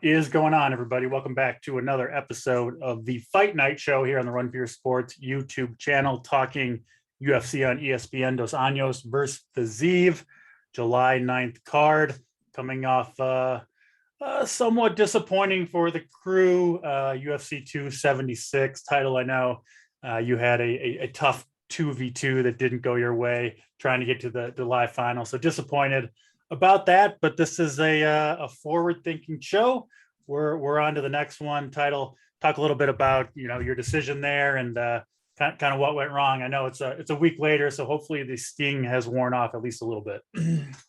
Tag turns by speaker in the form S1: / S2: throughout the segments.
S1: What is going on, everybody? Welcome back to another episode of the Fight Night show here on the Run for Your Sports YouTube channel, talking UFC on ESPN Dos Anjos versus Fiziev, July 9th card, coming off somewhat disappointing for the crew, UFC 276 title. I know you had a tough 2v2 that didn't go your way, trying to get to the live final, so disappointed about that, but this is a forward-thinking show. We're on to the next one. Title, talk a little bit about your decision there and kind of what went wrong. I know it's a week later, so hopefully the sting has worn off at least a little bit.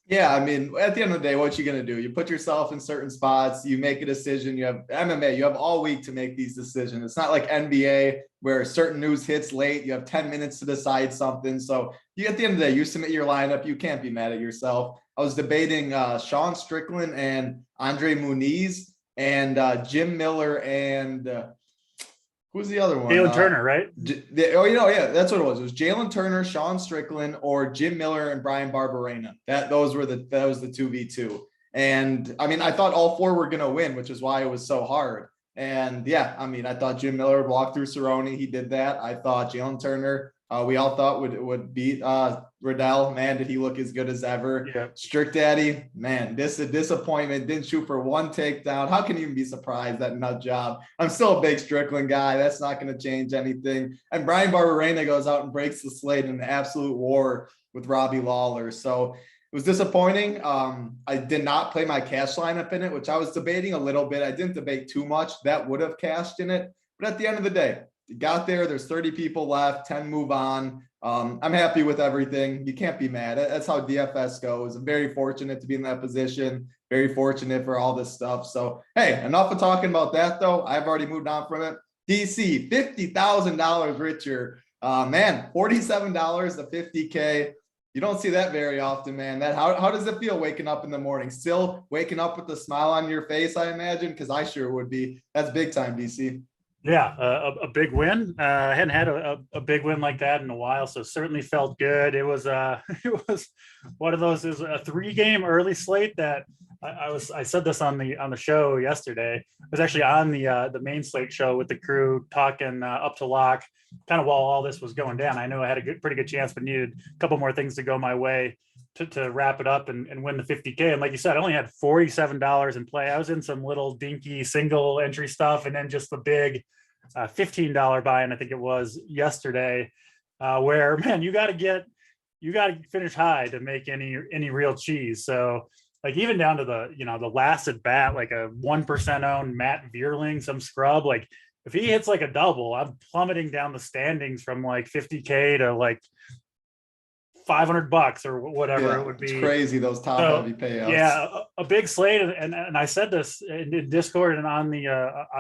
S2: Yeah, I mean, at the end of the day, what you gonna do? You put yourself in certain spots, you make a decision. You have MMA, you have all week to make these decisions. It's not like NBA where certain news hits late. You have 10 minutes to decide something. So you, at the end of the day, you submit your lineup. You can't be mad at yourself. I was debating Sean Strickland and Andre Muniz and Jim Miller and who's the other one?
S1: Jalen Turner, right?
S2: Yeah, that's what it was. It was Jalen Turner, Sean Strickland, or Jim Miller and Brian Barberena. That was the 2v2. And I mean, I thought all four were gonna win, which is why it was so hard. And yeah, I mean, I thought Jim Miller would walk through Cerrone. He did that. I thought Jalen Turner, we all thought would beat Riddell. Man, did he look as good as ever?
S1: Yeah.
S2: Strick Daddy, man, this is a disappointment. Didn't shoot for one takedown. How can you even be surprised? That nut job. I'm still a big Strickland guy. That's not going to change anything. And Brian Barberena goes out and breaks the slate in an absolute war with Robbie Lawler. So it was disappointing. I did not play my cash lineup in it, which I was debating a little bit. I didn't debate too much. That would have cashed in it. But at the end of the day, you got there. There's 30 people left, 10 move on. I'm happy with everything. You can't be mad. That's how DFS goes. I'm very fortunate to be in that position. Very fortunate for all this stuff. So, hey, enough of talking about that, though. I've already moved on from it. DC, $50,000 richer. Man, $47 to $50K. You don't see that very often, man. How does it feel waking up in the morning? Still waking up with a smile on your face, I imagine, because I sure would be. That's big time, DC.
S1: Yeah, a big win. I hadn't had a big win like that in a while, so certainly felt good. It was it was one of those. It was a 3-game early slate that I said this on the show yesterday. I was actually on the main slate show with the crew talking up to lock, kind of while all this was going down. I know I had a pretty good chance, but needed a couple more things to go my way to wrap it up and win the 50K. And like you said, I only had $47 in play. I was in some little dinky single entry stuff, and then just the big $15 buy-in, I think it was yesterday, where, man, you got to finish high to make any real cheese. So like even down to the last at bat, like a 1% owned Matt Vierling, some scrub, like if he hits like a double, I'm plummeting down the standings from like 50K to like $500 or whatever it would be.
S2: It's crazy, those top heavy payouts.
S1: Yeah, a big slate, and I said this in Discord and on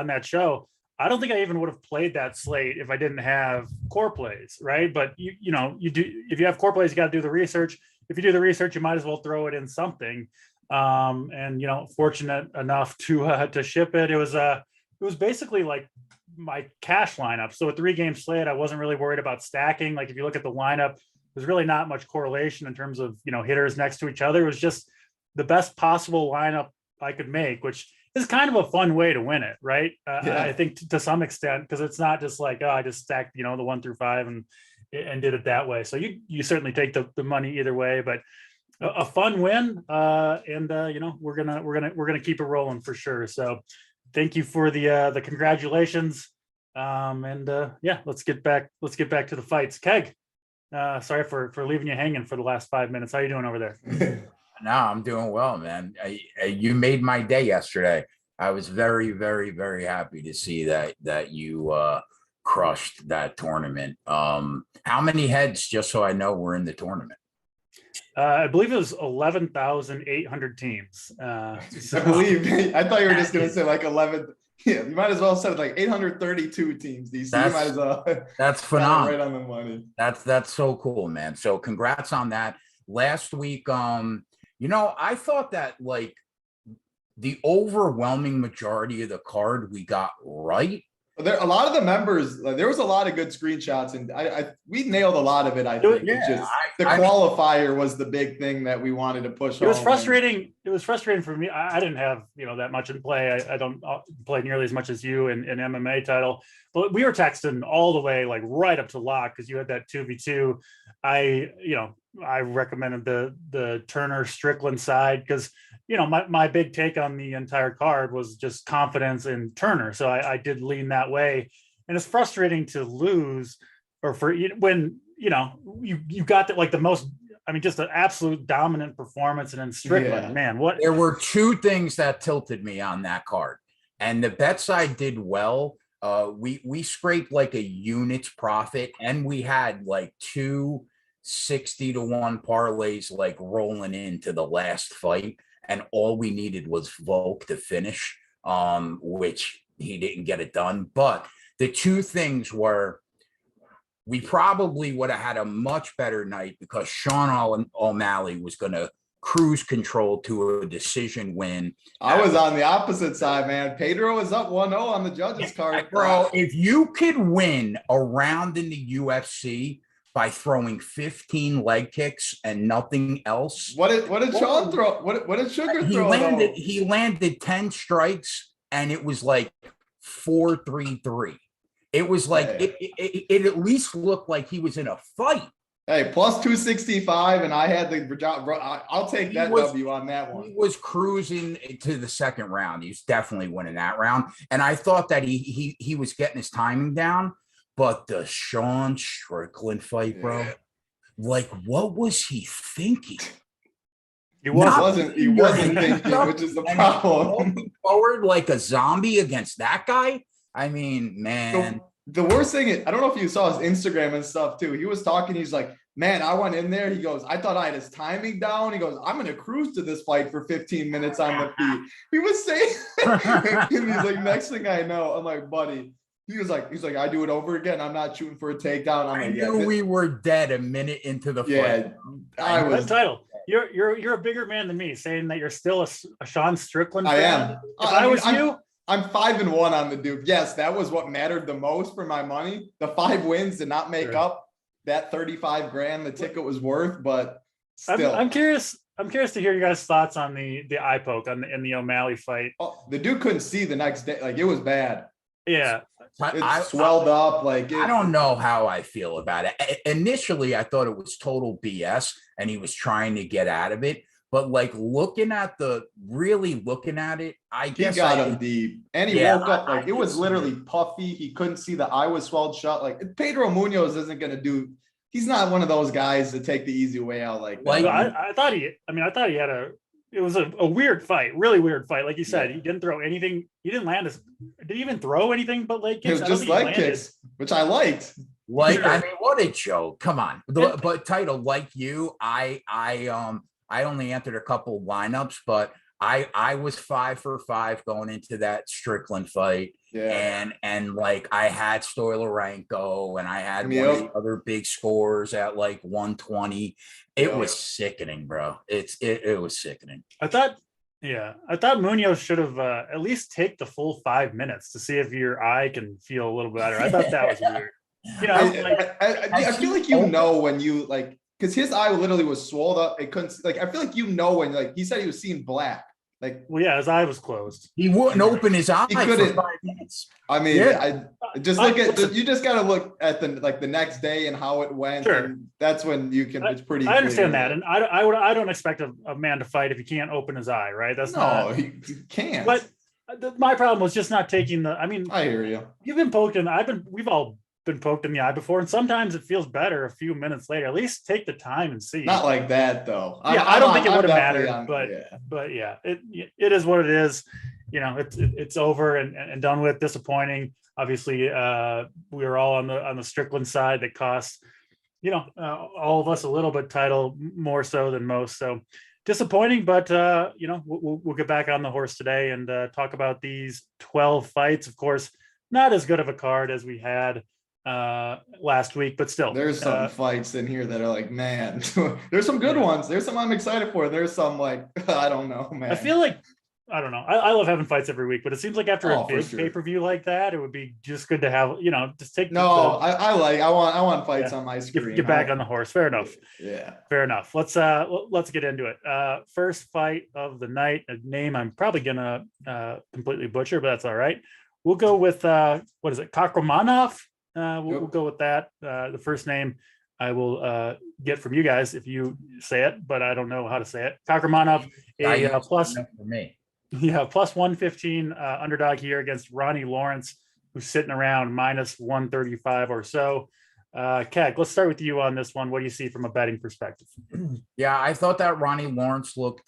S1: that show. I don't think I even would have played that slate if I didn't have core plays, right? But you do, if you have core plays, you got to do the research. If you do the research, you might as well throw it in something. And fortunate enough to ship it. It was basically like my cash lineup. So a 3-game slate, I wasn't really worried about stacking. Like if you look at the lineup, there's really not much correlation in terms of hitters next to each other. It was just the best possible lineup I could make, which is kind of a fun way to win it, right? I think to some extent, because it's not just like, I just stacked the 1 through 5 and did it that way. So you certainly take the money either way, but a fun win, and we're gonna keep it rolling for sure. So thank you for the congratulations, and let's get back to the fights. Keg, sorry for leaving you hanging for the last 5 minutes. How you doing over there?
S3: No, I'm doing well, man. You made my day yesterday. I was very, very, very happy to see that you crushed that tournament. How many heads, just so I know, were in the tournament?
S1: I believe it was 11,800 teams.
S2: I believe. I thought you were just going to say like 11. Yeah, you might as well have said like 832 teams, DC. You might as well.
S3: That's phenomenal.
S2: Right on the money.
S3: That's so cool, man. So congrats on that. Last week, I thought that like the overwhelming majority of the card we got right.
S2: There a lot of the members, there was a lot of good screenshots, and we nailed a lot of it. I think it's just the qualifier was the big thing that we wanted to push.
S1: It was frustrating. It was frustrating for me. I didn't have that much in play. I don't play nearly as much as you in MMA title, but we were texting all the way like right up to lock because you had that 2v2. I recommended the Turner Strickland side because my big take on the entire card was just confidence in Turner. So I did lean that way. And it's frustrating to lose or when you got that, like the most, just an absolute dominant performance. And then Strickland, man, what?
S3: There were two things that tilted me on that card. And the bet side did well. We scraped like a unit's profit, and we had like 2 60-1 parlays like rolling into the last fight, and all we needed was Volk to finish, which he didn't get it done. But the two things were, we probably would have had a much better night because Sean O'Malley was going to cruise control to a decision win.
S2: I was on the opposite side, man. Pedro was up 1-0 on the judges card.
S3: Bro, if you could win a round in the UFC by throwing 15 leg kicks and nothing else.
S2: What did Sean throw? What did Sugar throw?
S3: He landed 10 strikes, and it was like 4-3-3. It was like it at least looked like he was in a fight.
S2: Hey, plus 265, and I had I'll take that W on that one.
S3: He was cruising to the second round. He was definitely winning that round, and I thought that he was getting his timing down. But the Sean Strickland fight, bro, like, what was he thinking?
S2: He wasn't thinking, which is the problem.
S3: Forward like a zombie against that guy. I mean, man.
S2: The worst thing is, I don't know if you saw his Instagram and stuff too. He was talking. He's like, man, I went in there. He goes, I thought I had his timing down. He goes, I'm going to cruise to this fight for 15 minutes on the feet. He was saying, and he's like, next thing I know, I'm like, buddy. He's like, I do it over again. I'm not shooting for a takedown.
S3: I knew we were dead a minute into the fight.
S2: I was.
S1: Title. You're a bigger man than me, saying that you're still a Sean Strickland fan.
S2: I am.
S1: If I was you,
S2: I'm 5-1 on the Duke. Yes, that was what mattered the most for my money. The 5 wins did not make up that 35 grand the ticket was worth, but still.
S1: I'm curious to hear you guys' thoughts on the eye poke in the O'Malley fight.
S2: Oh, the Duke couldn't see the next day. Like, it was bad.
S1: Yeah.
S2: It swelled up. Like,
S3: I don't know how I feel about it. Initially, I thought it was total BS and he was trying to get out of it. But like looking at it, I guess
S2: he got him deep. And he woke up like it was literally puffy. He couldn't see, the eye was swelled shut. Like, Pedro Munoz isn't gonna do. He's not one of those guys to take the easy way out like that.
S1: I thought he had it was a weird fight, really weird fight. Like you said, he didn't throw anything. He didn't land did he even throw anything but leg kicks?
S2: It was just leg kicks, which I liked.
S3: Like, I mean, what a joke. Come on. But Title, like you, I only entered a couple lineups, but I was 5 for 5 going into that Strickland fight. Yeah. And like I had Stoilarenko and I had one of the other big scores at like 120. It was sickening, bro. It was sickening.
S1: I thought Munoz should have at least take the full 5 minutes to see if your eye can feel a little better. I thought that was weird.
S2: I feel like when you like, because his eye literally was swelled up. It couldn't, like, I feel like when, like, he said he was seeing black. Like,
S1: well, yeah, his eye was closed.
S3: He wouldn't open his eye.
S2: He couldn't. For 5 minutes. I mean, I just look at. You just got to look at the next day and how it went.
S1: Sure.
S2: And that's when you can. It's pretty.
S1: I understand that, and I don't expect a man to fight if he can't open his eye. Right?
S2: He can't.
S1: But my problem was just not taking the. I mean,
S2: I hear you.
S1: You've been poked, and we've all been poked in the eye before, and sometimes it feels better a few minutes later. At least take the time and see.
S2: Not like that though.
S1: I don't think it would have mattered, but it is what it is. It's over and done with. Disappointing. Obviously, we were all on the Strickland side. That costs all of us a little bit, Title more so than most. So disappointing, but we'll get back on the horse today and talk about these 12 fights. Of course, not as good of a card as we had last week, but still
S2: there's some fights in here that are like, man, there's some good ones. There's some I'm excited for. There's some like, I don't know, man.
S1: I feel like I don't know. I love having fights every week, but it seems like after a
S2: Oh, for
S1: big
S2: sure.
S1: pay-per-view like that, it would be just good to have, just take
S2: No, I want fights on my screen.
S1: get back on the horse. Fair enough.
S2: Yeah.
S1: Fair enough. Let's get into it. First fight of the night, a name I'm probably gonna completely butcher, but that's all right. We'll go with what is it, Kakramanov? We'll go with that. The first name I will get from you guys if you say it, but I don't know how to say it. Kakramanov, plus
S3: for me.
S1: Yeah, plus 115 underdog here against Ronnie Lawrence, who's sitting around minus 135 or so. Keg, let's start with you on this one. What do you see from a betting perspective?
S3: Yeah, I thought that Ronnie Lawrence looked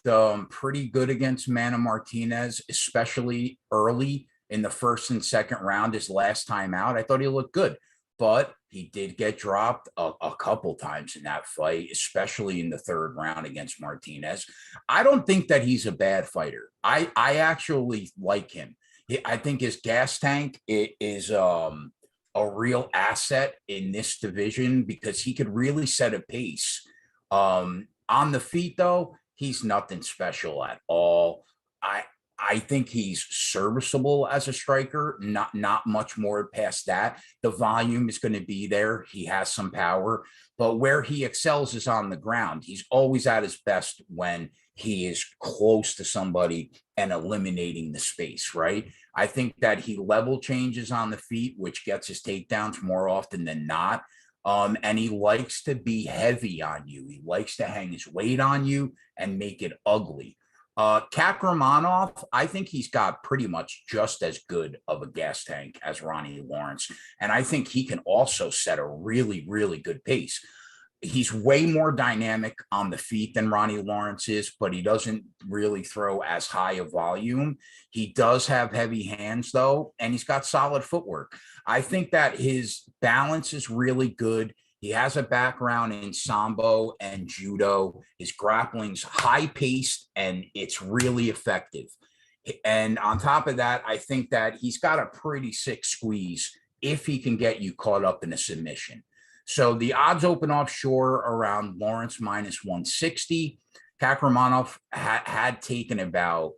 S3: pretty good against Mana Martinez, especially early in the first and second round. His last time out, I thought he looked good, but he did get dropped a couple times in that fight, especially in the third round against Martinez. I don't think that he's a bad fighter. I actually like him. I think his gas tank is a real asset in this division because he could really set a pace. On the feet, though, he's nothing special at all. I think he's serviceable as a striker, not much more past that. The volume is going to be there. He has some power, but where he excels is on the ground. He's always at his best when he is close to somebody and eliminating the space, right? I think that he level changes on the feet, which gets his takedowns more often than not. And he likes to be heavy on you. He likes to hang his weight on you and make it ugly. Kakramanov, I think he's got pretty much just as good of a gas tank as Ronnie Lawrence. And I think he can also set a really, really good pace. He's way more dynamic on the feet than Ronnie Lawrence is, but he doesn't really throw as high a volume. He does have heavy hands, though, and he's got solid footwork. I think that his balance is really good. He has a background in Sambo and Judo. His grappling's high-paced, and it's really effective. And on top of that, I think that he's got a pretty sick squeeze if he can get you caught up in a submission. So the odds open offshore around Lawrence minus 160. Kakramanov had taken about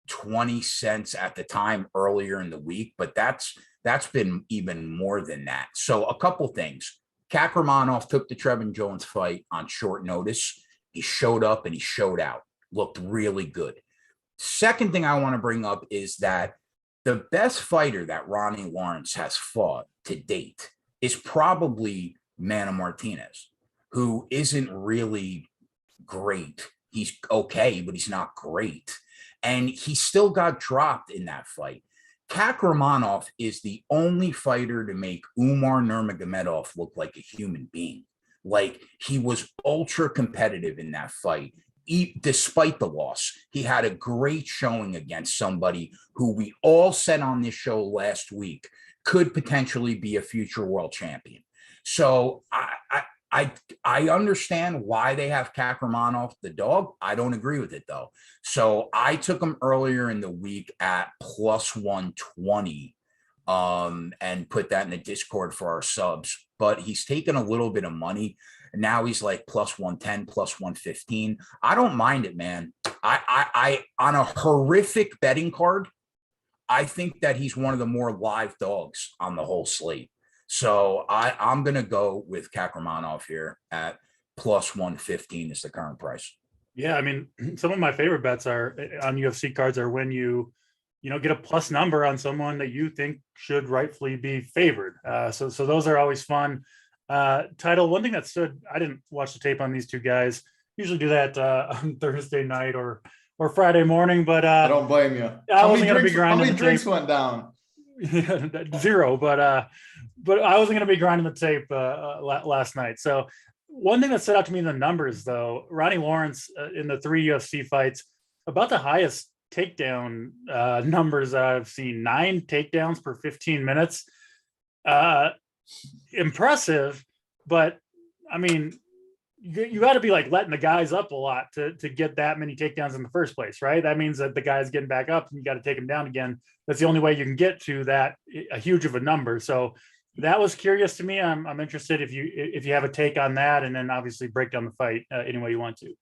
S3: 20 cents at the time earlier in the week, but that's been even more than that. So a couple things. Kakramanov took the Trevin Jones fight on short notice. He showed up and he showed out. Looked really good. Second thing I want to bring up is that the best fighter that Ronnie Lawrence has fought to date is probably Mana Martinez, who isn't really great. He's okay, but he's not great. And he still got dropped in that fight. Kakramanov is the only fighter to make Umar Nurmagomedov look like a human being. Like, he was ultra competitive in that fight. Despite the loss, he had a great showing against somebody who we all said on this show last week could potentially be a future world champion. So I understand why they have Kakramanov, the dog. I don't agree with it, though. So I took him earlier in the week at plus 120 and put that in the Discord for our subs. But he's taken a little bit of money. Now he's like plus 110, plus 115. I don't mind it, man. I on a horrific betting card, I think that he's one of the more live dogs on the whole slate. So I'm going to go with Kakramanov here at plus 115 is the current price.
S1: Yeah, I mean, some of my favorite bets are on UFC cards are when you get a plus number on someone that you think should rightfully be favored. So those are always fun. Title, one thing that stood, I didn't watch the tape on these two guys. Usually do that on Thursday night or Friday morning, but
S2: I don't blame you.
S1: I wasn't going to be grinding.
S2: How many drinks went down?
S1: Zero, but I wasn't going to be grinding the tape last night. So one thing that stood out to me in the numbers, though, Ronnie Lawrence in the 3 UFC fights, about the highest takedown numbers I've seen, 9 takedowns per 15 minutes. Impressive, but I mean, you got to be like letting the guys up a lot to get that many takedowns in the first place, right? That means that the guy's getting back up and you got to take him down again. That's the only way you can get to that a huge of a number. So That was curious to me. I'm interested if you have a take on that, and then obviously break down the fight any way you want to.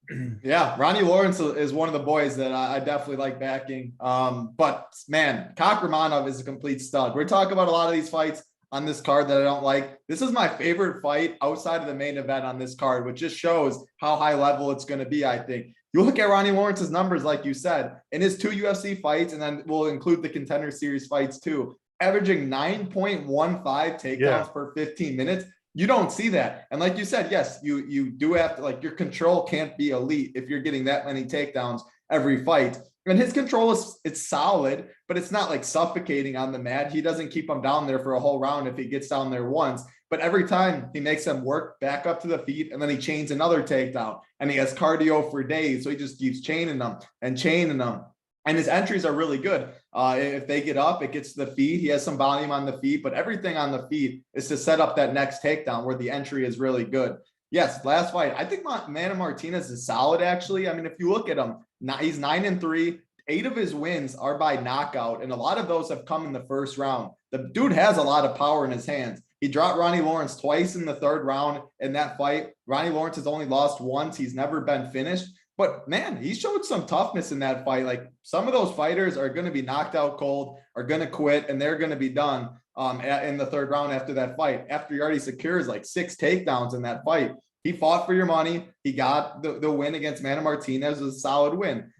S2: Yeah, Ronnie Lawrence is one of the boys that I definitely like backing. But man, Kakhramonov is a complete stud. We're talking about a lot of these fights on this card that I don't like. This is my favorite fight outside of the main event on this card, which just shows how high level it's going to be, I think. You look at Ronnie Lawrence's numbers, like you said, in his 2 UFC fights, and then we'll include the Contender Series fights too, averaging 9.15 takedowns per 15 minutes. You don't see that. And like you said, yes, you do have to, like, your control can't be elite if you're getting that many takedowns every fight. And his control it's solid, but it's not like suffocating on the mat. He doesn't keep him down there for a whole round if he gets down there once. But every time he makes them work back up to the feet, and then he chains another takedown, and he has cardio for days. So he just keeps chaining them and chaining them. And his entries are really good. If they get up, it gets to the feet. He has some volume on the feet, but everything on the feet is to set up that next takedown where the entry is really good. Yes, last fight, I think Manny Martinez is solid, actually. I mean, if you look at him, he's 9-3. 8 of his wins are by knockout, and a lot of those have come in the first round. The dude has a lot of power in his hands. He dropped Ronnie Lawrence twice in the 3rd round in that fight. Ronnie Lawrence has only lost once. He's never been finished. But man, he showed some toughness in that fight. Like, some of those fighters are going to be knocked out cold, are going to quit, and they're going to be done in the 3rd round after that fight. After he already secures like 6 takedowns in that fight, he fought for your money. He got the win against Manny Martinez. It was a solid win.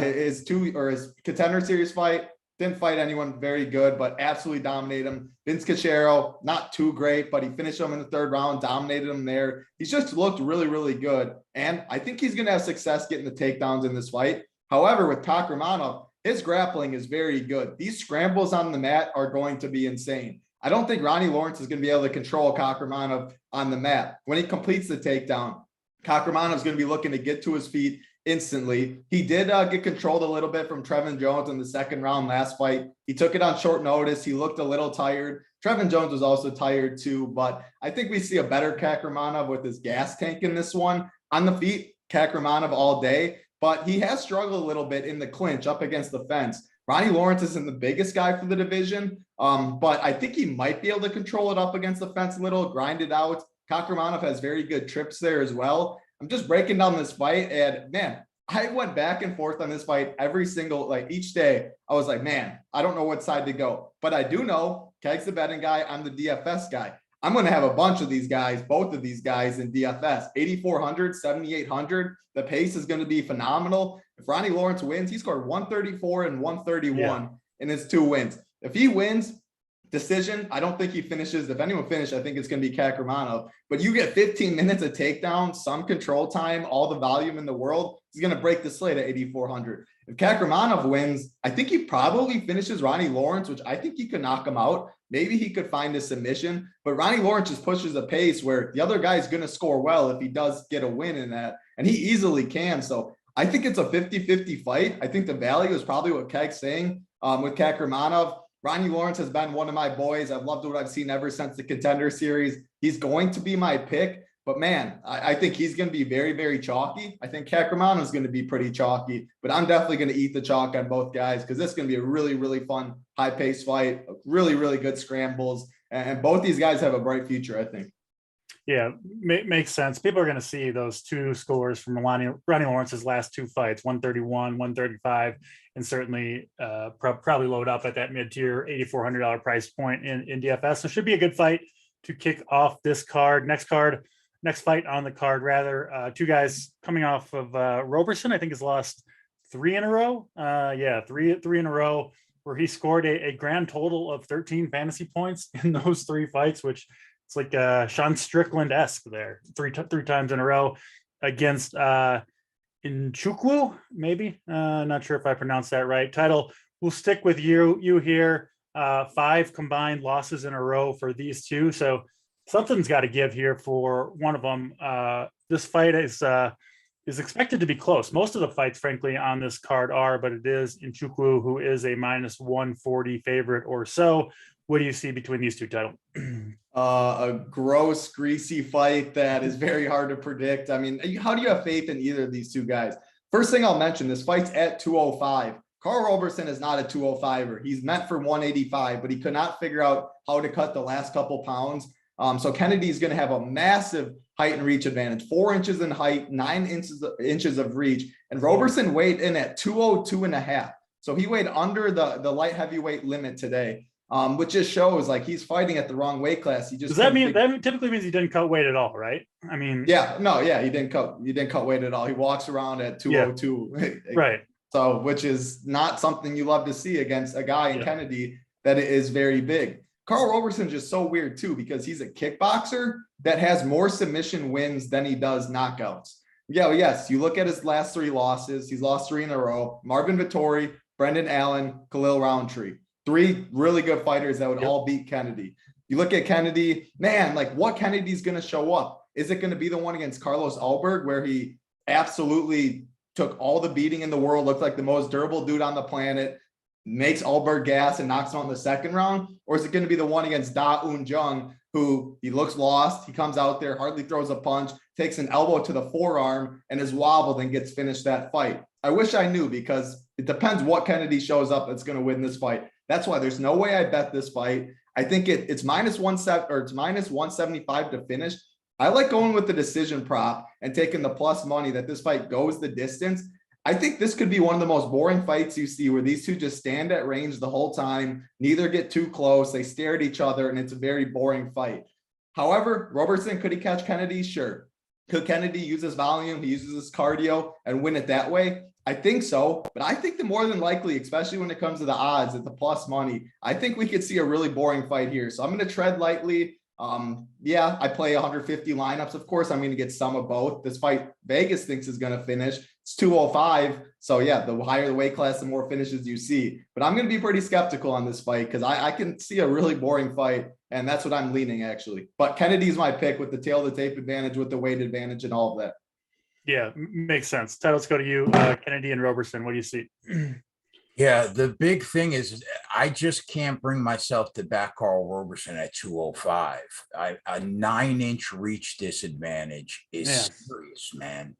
S2: His Contender Series fight, didn't fight anyone very good, but absolutely dominated him. Vince Cachero, not too great, but he finished him in the 3rd round, dominated him there. He's just looked really, really good. And I think he's going to have success getting the takedowns in this fight. However, with Kakhramonov, his grappling is very good. These scrambles on the mat are going to be insane. I don't think Ronnie Lawrence is going to be able to control Kakhramonov on the mat. When he completes the takedown, Kakhramonov is going to be looking to get to his feet instantly. He did get controlled a little bit from Trevin Jones in the 2nd round last fight. He took it on short notice. He looked a little tired. Trevin Jones was also tired too, but I think we see a better Kakhramonov with his gas tank in this one. On the feet, Kakhramonov all day, but he has struggled a little bit in the clinch up against the fence. Ronnie Lawrence isn't the biggest guy for the division, but I think he might be able to control it up against the fence a little, grind it out. Kakhramonov has very good trips there as well. I'm just breaking down this fight, and man, I went back and forth on this fight every single, like, each day. I was like, man, I don't know what side to go, but I do know Keg's the betting guy. I'm the DFS guy. I'm going to have a bunch of these guys, both of these guys in DFS, 8,400, 7,800. The pace is going to be phenomenal. If Ronnie Lawrence wins, he scored 134 and 131 in his 2 wins. If he wins, decision, I don't think he finishes. If anyone finished, I think it's going to be Kakhramonov. But you get 15 minutes of takedown, some control time, all the volume in the world. He's going to break the slate at 8,400. If Kakhramonov wins, I think he probably finishes Ronnie Lawrence, which I think he could knock him out. Maybe he could find a submission. But Ronnie Lawrence just pushes a pace where the other guy is going to score well if he does get a win in that. And he easily can. So I think it's a 50-50 fight. I think the value is probably what Keg's saying with Kakhramonov. Ronnie Lawrence has been one of my boys. I've loved what I've seen ever since the Contender Series. He's going to be my pick, but man, I think he's going to be very, very chalky. I think Kakhramonov is going to be pretty chalky, but I'm definitely going to eat the chalk on both guys because this is going to be a really, really fun, high-paced fight, really, really good scrambles, and both these guys have a bright future, I think.
S1: Yeah, makes sense. People are going to see those 2 scores from Ronnie Lawrence's last 2 fights, 131, 135, and certainly probably load up at that mid-tier $8,400 price point in DFS. So it should be a good fight to kick off this card. Next fight on the card, rather. 2 guys coming off of Roberson, I think, has lost 3 in a row. 3 in a row, where he scored a grand total of 13 fantasy points in those 3 fights, which it's like Sean Strickland-esque there, three times in a row against Nchukwu, maybe. Not sure if I pronounced that right. Title, we'll stick with you here. 5 combined losses in a row for these 2. So something's got to give here for one of them. This fight is expected to be close. Most of the fights, frankly, on this card are, but it is Nchukwu, who is a minus 140 favorite or so. What do you see between these 2, Title?
S2: A gross, greasy fight that is very hard to predict. I mean, how do you have faith in either of these 2 guys? First thing I'll mention, this fight's at 205. Carl Roberson is not a 205er. He's meant for 185, but he could not figure out how to cut the last couple pounds. So Kennedy's going to have a massive height and reach advantage, 4 inches in height, 9 inches of reach. And Roberson weighed in at 202.5. So he weighed under the light heavyweight limit today, which just shows like he's fighting at the wrong weight class. He just
S1: does that mean that typically means he didn't cut weight at all, right? I mean,
S2: he didn't cut weight at all. He walks around at 202. Yeah.
S1: Right.
S2: So, which is not something you love to see against a guy in Kennedy that is very big. Carl Roberson's just so weird too, because he's a kickboxer that has more submission wins than he does knockouts. Yeah, well, yes, you look at his last 3 losses. He's lost 3 in a row. Marvin Vettori, Brendan Allen, Khalil Roundtree. 3 really good fighters that would all beat Kennedy. You look at Kennedy, man, like what Kennedy's going to show up? Is it going to be the one against Carlos Alberg where he absolutely took all the beating in the world, looked like the most durable dude on the planet, makes Alberg gas and knocks him out in the second round? Or is it going to be the one against Da Un Jung, who he looks lost, he comes out there, hardly throws a punch, takes an elbow to the forearm and is wobbled and gets finished that fight? I wish I knew, because it depends what Kennedy shows up that's going to win this fight. That's why there's no way I bet this fight. I think it's minus 175 to finish. I like going with the decision prop and taking the plus money that this fight goes the distance. I think this could be one of the most boring fights you see, where these two just stand at range the whole time. Neither get too close. They stare at each other, and it's a very boring fight. However, Robertson, could he catch Kennedy? Sure. Could Kennedy use his volume? He uses his cardio and win it that way? I think so. But I think the more than likely, especially when it comes to the odds at the plus money, I think we could see a really boring fight here. So I'm going to tread lightly. I play 150 lineups. Of course, I'm going to get some of both. This fight Vegas thinks is going to finish. It's 205. So yeah, the higher the weight class, the more finishes you see. But I'm going to be pretty skeptical on this fight, because I can see a really boring fight, and that's what I'm leaning actually. But Kennedy's my pick with the tail of the tape advantage, with the weight advantage and all of that.
S1: Yeah, makes sense. Ted, let's go to you. Kennedy and Roberson, what do you see?
S3: Yeah, the big thing is I just can't bring myself to back Carl Roberson at 205. A 9-inch reach disadvantage is serious, man.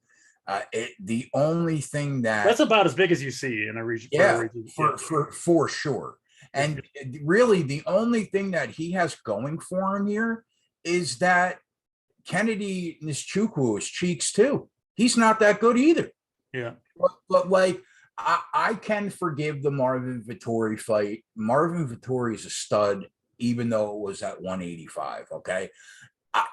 S3: The only thing that's
S1: about as big as you see in a region.
S3: For sure. And really, the only thing that he has going for him here is that Kennedy Nzechukwu is cheeks too. He's not that good either.
S1: Yeah,
S3: but like, I can forgive the Marvin Vettori fight. Marvin Vettori is a stud, even though it was at 185. Okay.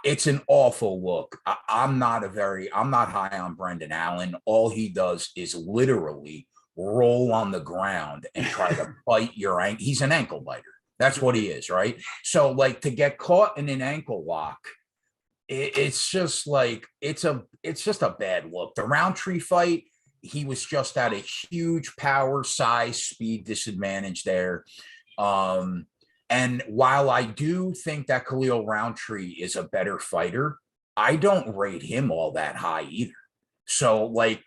S3: It's an awful look. I'm not high on Brendan Allen. All he does is literally roll on the ground and try to bite your ankle. He's an ankle biter. That's what he is, right? So like, to get caught in an ankle lock, it's just like, it's just a bad look. The Roundtree fight, he was just at a huge power, size, speed disadvantage there. And while I do think that Khalil Roundtree is a better fighter, I don't rate him all that high either. So like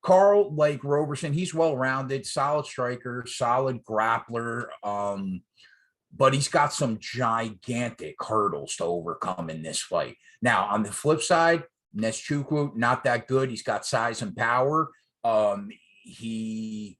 S3: Carl, like Roberson, he's well-rounded, solid striker, solid grappler. But he's got some gigantic hurdles to overcome in this fight. Now, on the flip side, Nzechukwu, not that good. He's got size and power. He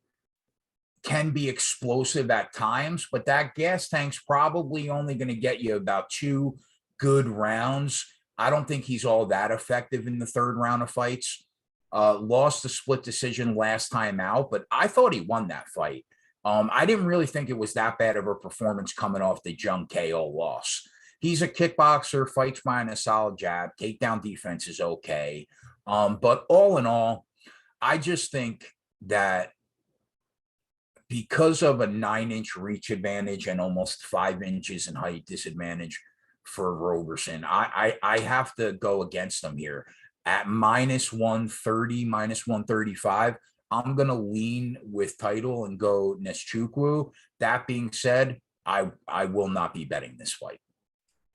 S3: can be explosive at times, but that gas tank's probably only going to get you about 2 good rounds. I don't think he's all that effective in the third round of fights. Lost the split decision last time out, but I thought he won that fight. I didn't really think it was that bad of a performance coming off the Jung KO loss. He's a kickboxer, fights behind a solid jab, takedown defense is okay. But all in all, I just think that because of a 9-inch reach advantage and almost 5 inches in height disadvantage for Roberson, I have to go against him here at minus 130, minus 135. I'm going to lean with title and go Nzechukwu. That being said, I will not be betting this fight.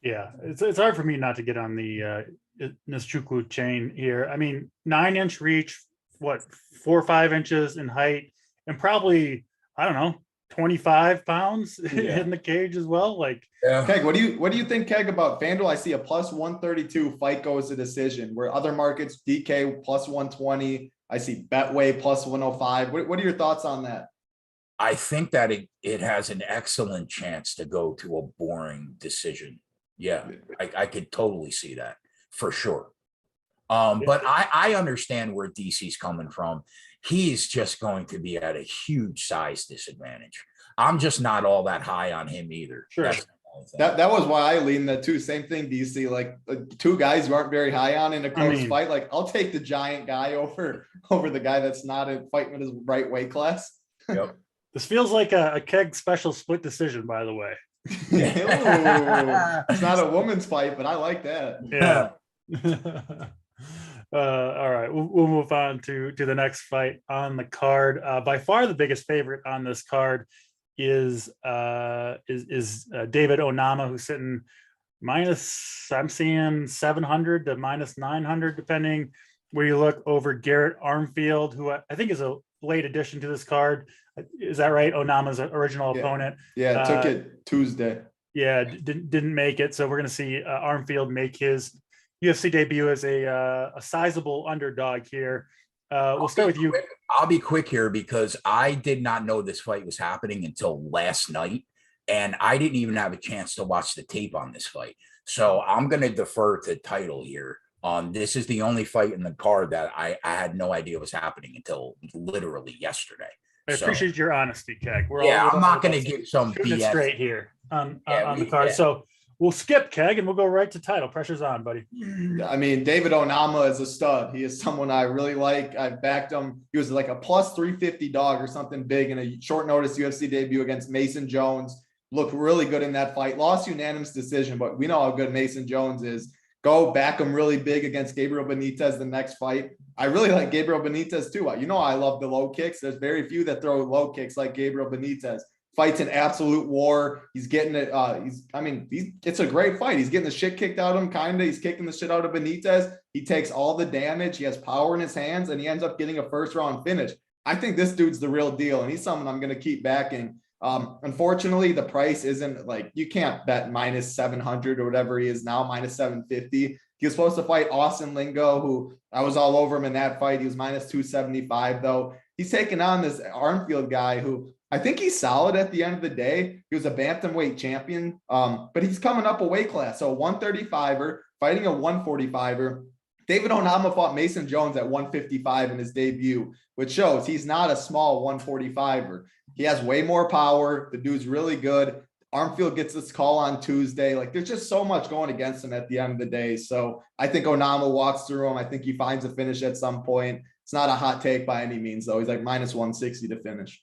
S1: Yeah, it's hard for me not to get on the Nzechukwu chain here. I mean, 9-inch reach, 4 or 5 inches in height, and probably, I don't know, 25 pounds in the cage as well. Like,
S2: Keg, what do you think, Keg, about FanDuel? I see a plus 132 fight goes to decision, where other markets, DK plus 120. I see Betway plus 105. What are your thoughts on that?
S3: I think that it has an excellent chance to go to a boring decision. Yeah, I could totally see that for sure. But I understand where DC's coming from. He's just going to be at a huge size disadvantage. I'm just not all that high on him either.
S1: Sure.
S2: That was why I leaned that too. Same thing, DC. Like two guys who aren't very high on in a close fight. Like I'll take the giant guy over the guy that's not fighting with his right weight class.
S3: Yep.
S1: This feels like a Keg special split decision, by the way.
S2: It's not a woman's fight, but I like that.
S1: Yeah. All right, we'll move on to the next fight on the card. By far the biggest favorite on this card is David Onama, who's sitting minus, I'm seeing 700 to minus 900, depending where you look, over Garrett Armfield, who I think is a late addition to this card. Is that right? Onama's original opponent.
S2: Yeah, took it Tuesday.
S1: Yeah, didn't make it. So we're going to see Armfield make his UFC debut as a sizable underdog here. We'll start with you.
S3: I'll be quick here because I did not know this fight was happening until last night, and I didn't even have a chance to watch the tape on this fight. So I'm going to defer to Title here. This is the only fight in the card that I had no idea was happening until literally yesterday.
S1: I appreciate your honesty, Keg.
S3: I'm not going to give some BS
S1: straight here on the card. So we'll skip Keg and we'll go right to Title. Pressure's on, buddy.
S2: I mean, David Onama is a stud. He is someone I really like. I've backed him. He was like a plus 350 dog or something big in a short notice UFC debut against Mason Jones. Looked really good in that fight. Lost unanimous decision, but we know how good Mason Jones is. Go back him really big against Gabriel Benitez the next fight. I really like Gabriel Benitez too. You know I love the low kicks. There's very few that throw low kicks like Gabriel Benitez. Fights an absolute war. He's getting it. It's a great fight. He's getting the shit kicked out of him, kind of. He's kicking the shit out of Benitez. He takes all the damage. He has power in his hands, and he ends up getting a first-round finish. I think this dude's the real deal, and he's someone I'm going to keep backing. Unfortunately, the price isn't like, you can't bet minus 700 or whatever he is now, minus 750. He was supposed to fight Austin Lingo, who I was all over him in that fight. He was minus 275 though. He's taking on this Armfield guy who I think he's solid at the end of the day. He was a bantamweight champion, but he's coming up a weight class. So 135er fighting a 145er. David Onama fought Mason Jones at 155 in his debut, which shows he's not a small 145er. He has way more power. The dude's really good. Armfield gets this call on Tuesday. Like, there's just so much going against him at the end of the day. So I think Onama walks through him. I think he finds a finish at some point. It's not a hot take by any means, though. He's like minus 160 to finish.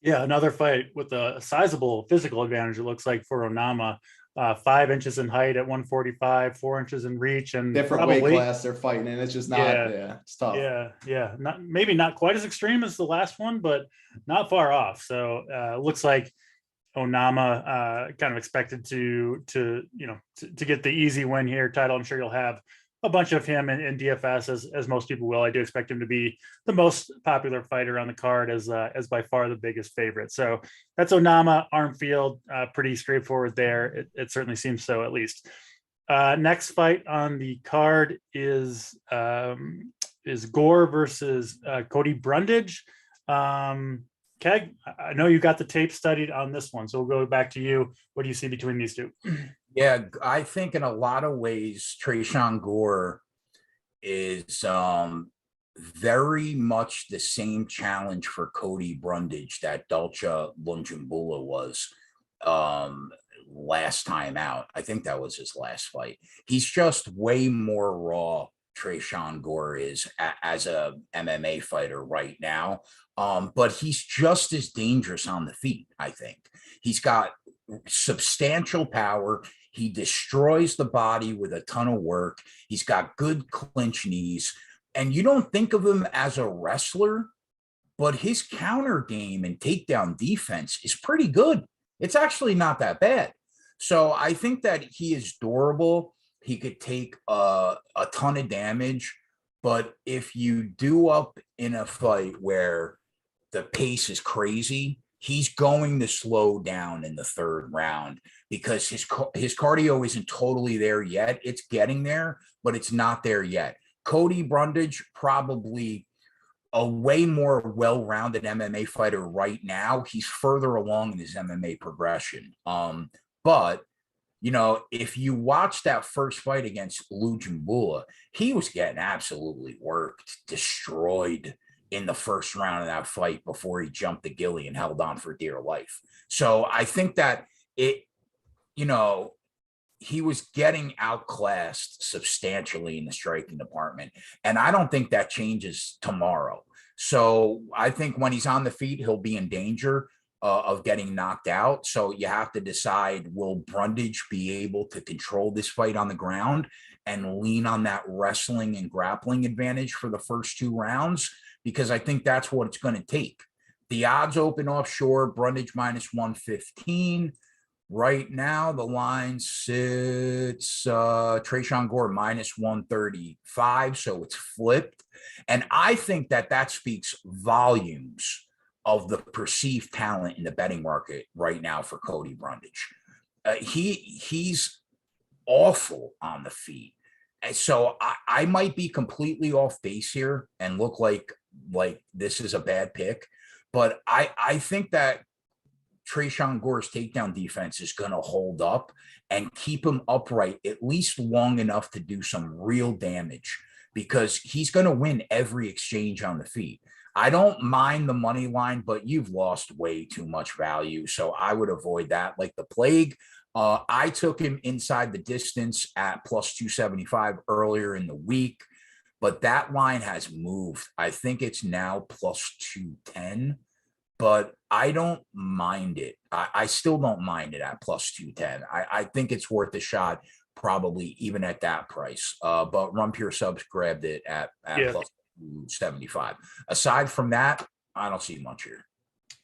S1: Yeah, another fight with a sizable physical advantage, it looks like, for Onama. 5 inches in height at 145, 4 inches in reach, and
S2: different weight class they're fighting in. It's just not, it's tough.
S1: Yeah. Maybe not quite as extreme as the last one, but not far off. So looks like Onama kind of expected to get the easy win here. Title, I'm sure you'll have a bunch of him in DFS, as most people will. I do expect him to be the most popular fighter on the card, as by far the biggest favorite. So that's Onama. Armfield, pretty straightforward there. It certainly seems so, at least. Next fight on the card is Gore versus Cody Brundage. Keg, I know you got the tape studied on this one, so we'll go back to you. What do you see between these two?
S3: Yeah, I think in a lot of ways, Tresean Gore is very much the same challenge for Cody Brundage that Dalcha Lungiambula was last time out. I think that was his last fight. He's just way more raw, Tresean Gore is, as a MMA fighter right now. But he's just as dangerous on the feet, I think. He's got substantial power. He destroys the body with a ton of work. He's got good clinch knees. And you don't think of him as a wrestler, but his counter game and takedown defense is pretty good. It's actually not that bad. So I think that he is durable. He could take a ton of damage. But if you do up in a fight where the pace is crazy, he's going to slow down in the third round because his cardio isn't totally there yet. It's getting there, but it's not there yet. Cody Brundage probably a way more well-rounded MMA fighter right now. He's further along in his MMA progression. But if you watch that first fight against Lou Jimbula, he was getting absolutely worked, destroyed in the first round of that fight before he jumped the gilly and held on for dear life. So I think that he was getting outclassed substantially in the striking department. And I don't think that changes tomorrow. So I think when he's on the feet, he'll be in danger of getting knocked out. So you have to decide, will Brundage be able to control this fight on the ground and lean on that wrestling and grappling advantage for the first 2 rounds? Because I think that's what it's going to take. The odds open offshore, Brundage minus 115. Right now, the line sits Tresean Gore minus 135, so it's flipped. And I think that speaks volumes of the perceived talent in the betting market right now for Cody Brundage. He's awful on the feet. And so I might be completely off base here and look like this is a bad pick. But I think that Tresean Gore's takedown defense is going to hold up and keep him upright at least long enough to do some real damage, because he's going to win every exchange on the feet. I don't mind the money line, but you've lost way too much value. So I would avoid that like the plague. I took him inside the distance at plus 275 earlier in the week, but that line has moved. I think it's now plus 210. But I don't mind it. I still don't mind it at plus 210. I think it's worth a shot, probably even at that price. But Run Pure Subs grabbed it at plus 275. Aside from that, I don't see much here.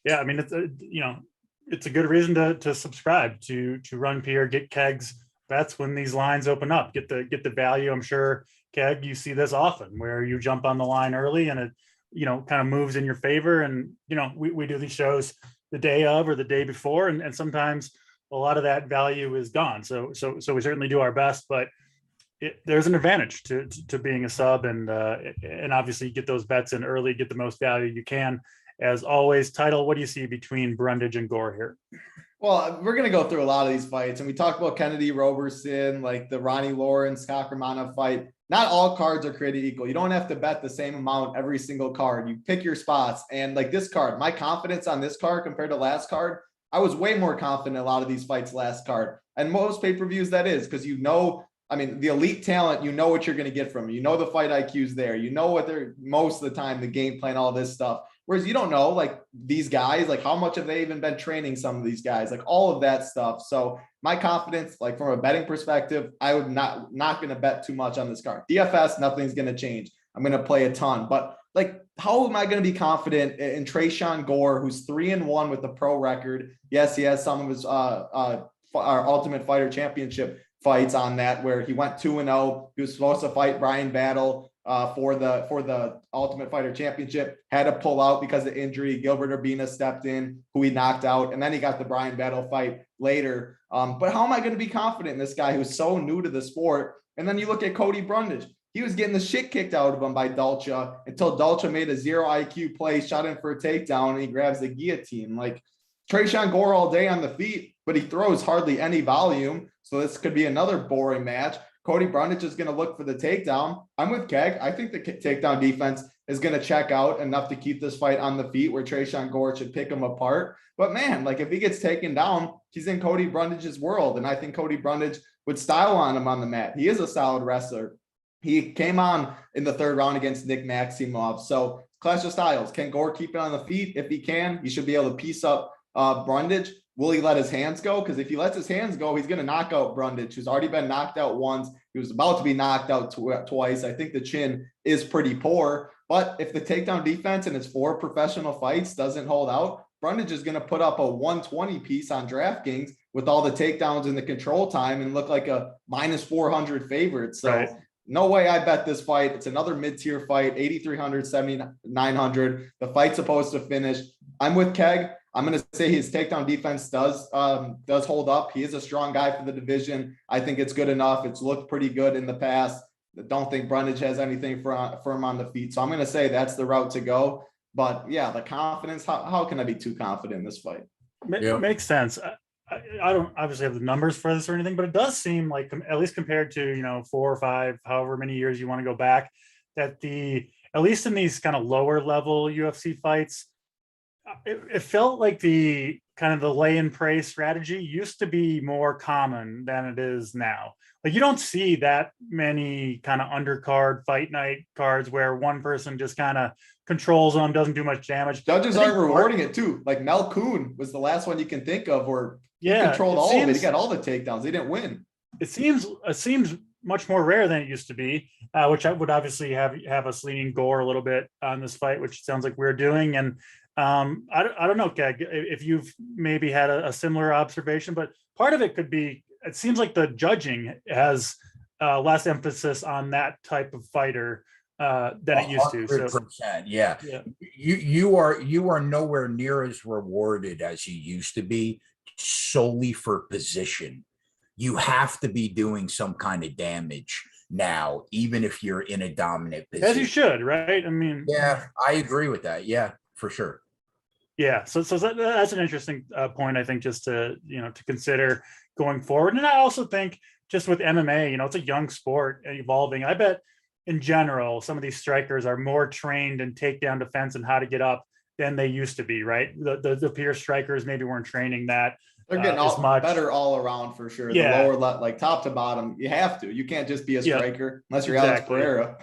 S1: Yeah, I mean, it's a good reason to subscribe to Run Pure, get Keg's bets when these lines open up. Get the value. I'm sure, Keg, you see this often where you jump on the line early and it kind of moves in your favor. And, we do these shows the day of or the day before. And sometimes a lot of that value is gone. So we certainly do our best, but there's an advantage to being a sub and obviously get those bets in early, get the most value you can. As always, Title, what do you see between Brundage and Gore here?
S2: Well, we're going to go through a lot of these fights, and we talked about Kennedy Roberson, like the Ronnie Lawrence, Kakrmanov fight. Not all cards are created equal. You don't have to bet the same amount every single card. You pick your spots. And like this card, my confidence on this card compared to last card, I was way more confident in a lot of these fights last card. And most pay-per-views that is, because the elite talent, what you're going to get from them. The fight IQ's there. What they're most of the time, the game plan, all this stuff. Whereas you don't know, like these guys, like how much have they even been training some of these guys, like all of that stuff. So my confidence, like from a betting perspective, I would not going to bet too much on this card. DFS, nothing's going to change. I'm going to play a ton, but like, how am I going to be confident in Tresean Gore, who's 3-1 with the pro record? Yes, he has some of his our Ultimate Fighter Championship fights on that, where he went 2-0. He was supposed to fight Brian Battle for the Ultimate Fighter Championship, had to pull out because of injury. Gilbert Urbina stepped in, who he knocked out, and then he got the Brian Battle fight later. But how am I going to be confident in this guy who's so new to the sport? And then you look at Cody Brundage. He was getting the shit kicked out of him by Dalcha until Dalcha made a 0 IQ play, shot in for a takedown, and he grabs the guillotine. Like Tresean Gore all day on the feet, but he throws hardly any volume. So this could be another boring match. Cody Brundage is going to look for the takedown. I'm with Keg. I think the takedown defense is going to check out enough to keep this fight on the feet, where Tresean Gore should pick him apart. But man, like if he gets taken down, he's in Cody Brundage's world. And I think Cody Brundage would style on him on the mat. He is a solid wrestler. He came on in the 3rd round against Nick Maximov. So clash of styles. Can Gore keep it on the feet? If he can, he should be able to piece up Brundage. Will he let his hands go? Because if he lets his hands go, he's going to knock out Brundage, who's already been knocked out once. He was about to be knocked out twice. I think the chin is pretty poor. But if the takedown defense in his 4 professional fights doesn't hold out, Brundage is going to put up a 120 piece on DraftKings with all the takedowns and the control time and look like a minus 400 favorite. So right. No way I bet this fight. It's another mid-tier fight, 8,300, 7,900. The fight's supposed to finish. I'm with Keg. I'm going to say his takedown defense does hold up. He is a strong guy for the division. I think it's good enough. It's looked pretty good in the past. Don't think Brundage has anything firm on the feet. So I'm going to say that's the route to go. But yeah, the confidence, how can I be too confident in this fight?
S1: Makes sense. I don't obviously have the numbers for this or anything, but it does seem like, at least compared to 4 or 5, however many years you want to go back, that at least in these kind of lower level UFC fights, it felt like the kind of the lay and pray strategy used to be more common than it is now. Like, you don't see that many kind of undercard fight night cards where one person just kind of controls them, doesn't do much damage.
S2: Judges aren't rewarding it too. Like Mel Kuhn was the last one you can think of where he controlled all of it. He got all the takedowns. He didn't win. It
S1: seems much more rare than it used to be, which I would obviously have us leaning Gore a little bit on this fight, which sounds like we're doing. And I don't know, Keg, if you've maybe had a similar observation, but part of it could be, it seems like the judging has less emphasis on that type of fighter than it used to.
S3: 100%, yeah. You are nowhere near as rewarded as you used to be solely for position. You have to be doing some kind of damage now, even if you're in a dominant position.
S1: As you should, right? I mean,
S3: yeah, I agree with that. Yeah, for sure.
S1: Yeah, so that's an interesting point, I think, just to consider going forward. And I also think just with MMA, it's a young sport evolving. I bet in general, some of these strikers are more trained in takedown defense and how to get up than they used to be, right? The peer strikers maybe weren't training that.
S2: They're getting better all around for sure.
S1: Yeah.
S2: The lower, like top to bottom, you have to. You can't just be a striker unless you're Alex Pereira.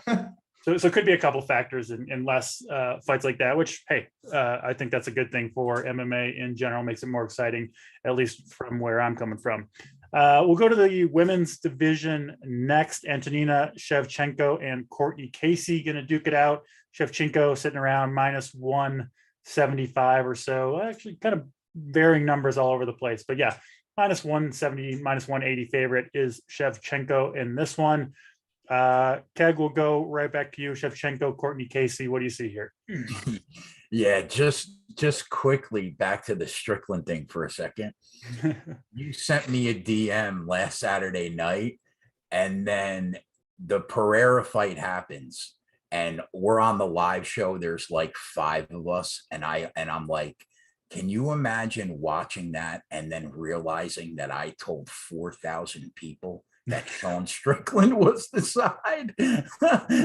S1: So it could be a couple factors in less fights like that, which, hey, I think that's a good thing for MMA in general, makes it more exciting, at least from where I'm coming from. We'll go to the women's division next. Antonina Shevchenko and Courtney Casey going to duke it out. Shevchenko sitting around -175 or so. Actually, kind of varying numbers all over the place. But yeah, -170, -180 favorite is Shevchenko in this one. Keg, will go right back to you. Shevchenko, Courtney Casey, what do you see here?
S3: Yeah, just quickly back to the Strickland thing for a second. You sent me a DM last Saturday night, and then the Pereira fight happens, and we're on the live show. There's like 5 of us, and I'm like, can you imagine watching that and then realizing that I told 4,000 people that Sean Strickland was the side?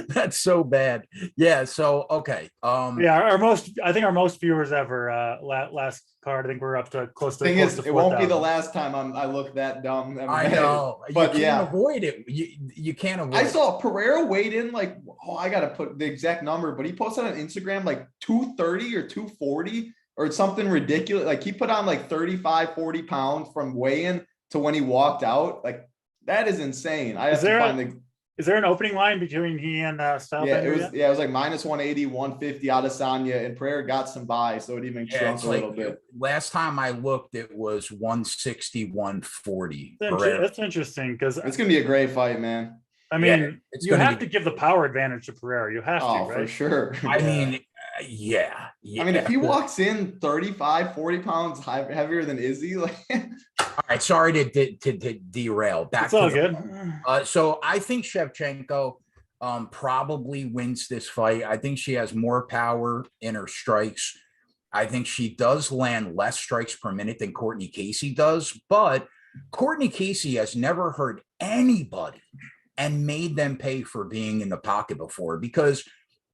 S3: That's so bad. Yeah. So, okay.
S1: Yeah. I think our most viewers ever, last card, I think we're up to close to.
S2: Thing is, it won't be the last time I look that dumb.
S3: I know, but you can't avoid it. You can't avoid it.
S2: I saw Pereira weighed in like, I got to put the exact number, but he posted on Instagram like 230 or 240 or something ridiculous. Like he put on like 35, 40 pounds from weigh-in to when he walked out. Like, that is insane. Is there
S1: an opening line between he and Style?
S2: Yeah, it was like -180, 150 Adesanya, and Pereira got some buy, so it even shrunk a little bit.
S3: Last time I looked, it was 160, 140.
S1: That's interesting because
S2: it's gonna be a great fight, man.
S1: I mean, you have to give the power advantage to Pereira. You have to, right?
S2: For sure.
S3: I mean, yeah.
S2: I mean, if he walks in 35, 40 pounds heavier than Izzy, like.
S3: All right, sorry to derail. Back
S1: it's all good.
S3: So I think Shevchenko probably wins this fight. I think she has more power in her strikes. I think she does land less strikes per minute than Courtney Casey does, but Courtney Casey has never hurt anybody and made them pay for being in the pocket before, because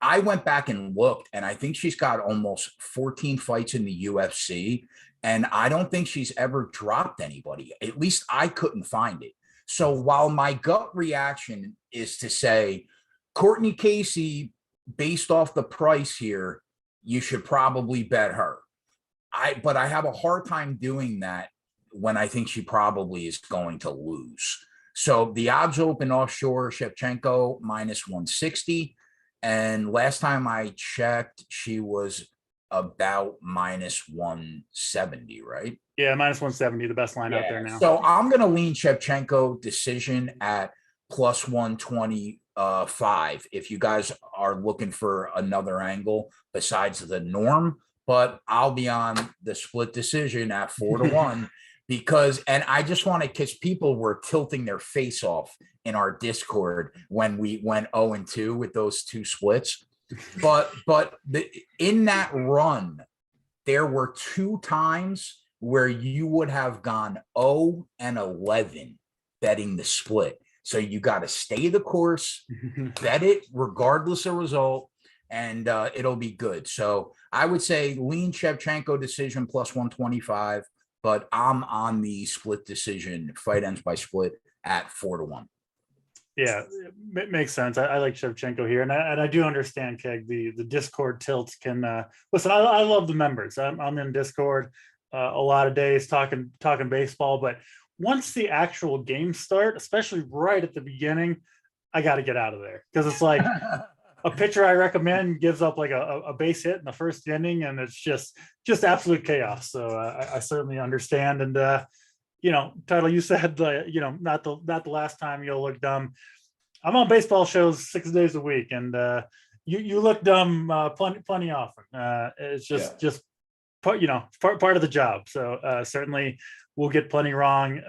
S3: I went back and looked, and I think she's got almost 14 fights in the UFC, and I don't think she's ever dropped anybody. At least I couldn't find it. So while my gut reaction is to say, Courtney Casey, based off the price here, you should probably bet her. But I have a hard time doing that when I think she probably is going to lose. So the odds open offshore, Shevchenko -160. And last time I checked, she was about -170, right?
S1: Yeah, -170, the best line out there now.
S3: So I'm going to lean Shevchenko decision at +125 if you guys are looking for another angle besides the norm. But I'll be on the split decision at 4-1 because, and I just want to, because people were tilting their face off in our Discord when we went 0-2 with those two splits. But in that run, there were 2 times where you would have gone 0-11 betting the split. So you got to stay the course, bet it regardless of result, and it'll be good. So I would say lean Shevchenko decision plus 125, but I'm on the split decision. Fight ends by split at 4-1.
S1: Yeah, it makes sense. I like Shevchenko here, and I do understand, Keg, the Discord tilts can listen. I love the members. I'm in Discord a lot of days talking baseball, but once the actual games start, especially right at the beginning, I got to get out of there, because it's like a pitcher I recommend gives up like a base hit in the first inning, and it's just absolute chaos. So I certainly understand. And Title, you said not the last time you'll look dumb. I'm on baseball shows 6 days a week, and you look dumb plenty often. It's just part of the job. So certainly we'll get plenty wrong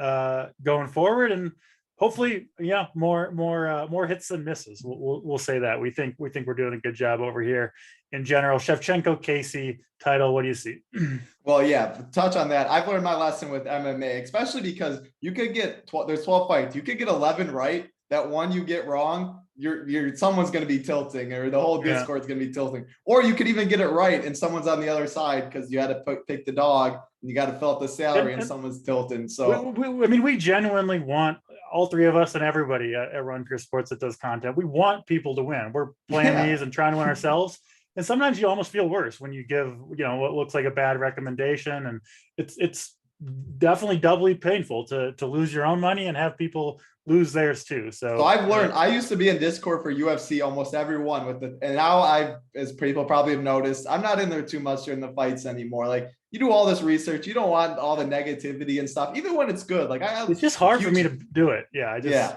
S1: going forward, and hopefully, more hits than misses. We'll say that. We think we're doing a good job over here in general. Shevchenko, Casey, Title, what do you see?
S2: Well, yeah, to touch on that, I've learned my lesson with MMA, especially because you could get there's 12 fights. You could get 11 right. That one you get wrong, someone's going to be tilting, or the whole Discord's going to be tilting. Or you could even get it right and someone's on the other side because you had to pick the dog and you got to fill out the salary and someone's tilting. So
S1: we genuinely want, all three of us and everybody at Run Pure Sports that does content, we want people to win. We're playing these and trying to win ourselves. And sometimes you almost feel worse when you give, what looks like a bad recommendation. And it's definitely doubly painful to lose your own money and have people lose theirs too. So
S2: I've learned, I used to be in Discord for UFC almost every one and now as people probably have noticed, I'm not in there too much during the fights anymore. Like, you do all this research, you don't want all the negativity and stuff, even when it's good. Like,
S1: it's just hard for me to do it.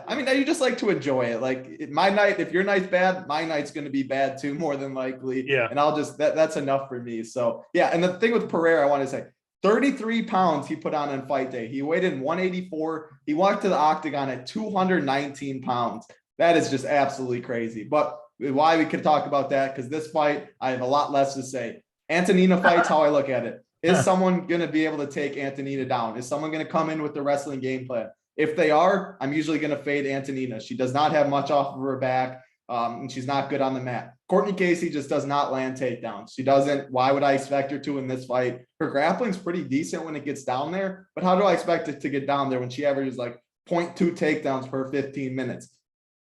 S1: I mean, you just like to enjoy it. Like, my night, if your night's bad, my night's going to be bad too, more than likely. And I'll just, that's enough for me. So and the thing with Pereira, I want to say, 33 pounds he put on fight day. He weighed in 184. He walked to the octagon at 219 pounds. That is just absolutely crazy. But why we could talk about that, because this fight, I have a lot less to say. Antonina fights, how I look at it. Is someone going to be able to take Antonina down? Is someone going to come in with the wrestling game plan? If they are, I'm usually going to fade Antonina. She does not have much off of her back. And she's not good on the mat. Courtney Casey just does not land takedowns. She doesn't. Why would I expect her to in this fight? Her grappling's pretty decent when it gets down there, but how do I expect it to get down there when she averages like 0.2 takedowns per 15 minutes?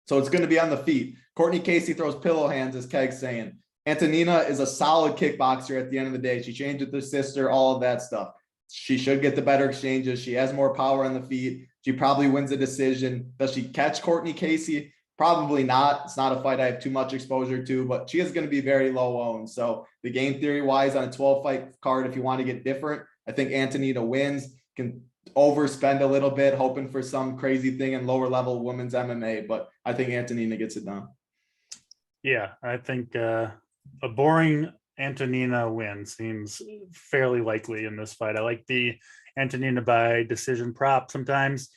S1: So it's going to be on the feet. Courtney Casey throws pillow hands, as Keg's saying. Antonina is a solid kickboxer at the end of the day. She changed with her sister, all of that stuff. She should get the better exchanges. She has more power on the feet. She probably wins a decision. Does she catch Courtney Casey? Probably not. It's not a fight I have too much exposure to, but she is going to be very low owned. So the game theory wise on a 12 fight card, if you want to get different, I think Antonina wins, can overspend a little bit, hoping for some crazy thing in lower level women's MMA, but I think Antonina gets it done. Yeah, I think a boring Antonina win seems fairly likely in this fight. I like the Antonina by decision prop. Sometimes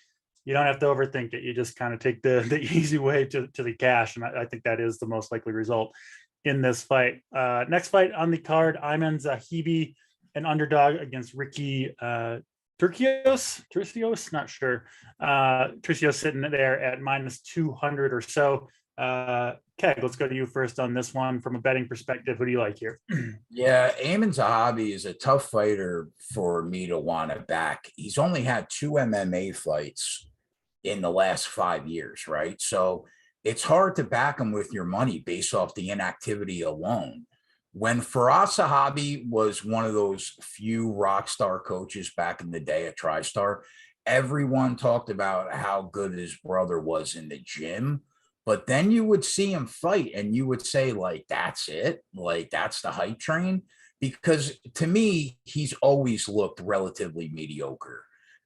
S1: you don't have to overthink it. You just kind of take the easy way to the cash. And I think that is the most likely result in this fight. Next fight on the card, Ayman Zahibi, an underdog against Ricky Turcios, not sure. Turcios sitting there at -200 or so. Keg, let's go to you first on this one. From a betting perspective, who do you like here?
S3: Yeah, Ayman Zahabi is a tough fighter for me to want to back. He's only had 2 MMA fights in the last 5 years, right? So it's hard to back him with your money based off the inactivity alone. When Firas Zahabi was one of those few rock star coaches back in the day at TriStar, everyone talked about how good his brother was in the gym. But then you would see him fight and you would say, like, that's it? Like, that's the hype train? Because to me, he's always looked relatively mediocre.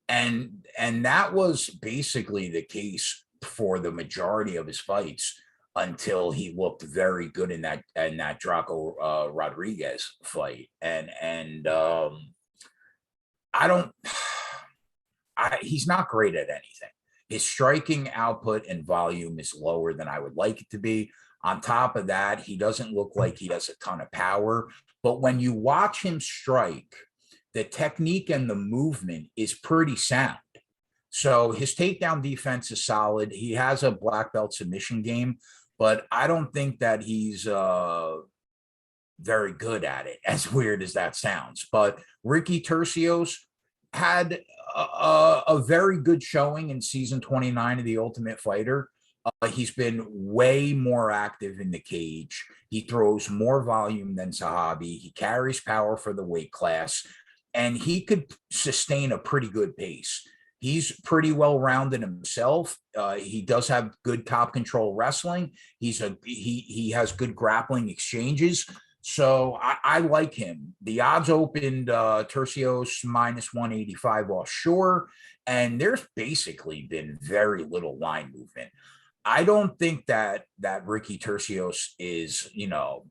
S3: And that was basically the case for the majority of his fights until he looked very good in that Draco Rodriguez fight. And I he's not great at anything. His striking output and volume is lower than I would like it to be. On top of that, he doesn't look like he has a ton of power. But when you watch him strike, the technique and the movement is pretty sound. So his takedown defense is solid. He has a black belt submission game, but I don't think that he's very good at it, as weird as that sounds. But Ricky Tercios had a very good showing in season 29 of The Ultimate Fighter. He's been way more active in the cage. He throws more volume than Zahabi. He carries power for the weight class, and he could sustain a pretty good pace. He's pretty well-rounded himself. He does have good top control wrestling. He has good grappling exchanges. So I like him. The odds opened Tercios minus 185 offshore, and there's basically been very little line movement. I don't think that Ricky Tercios is,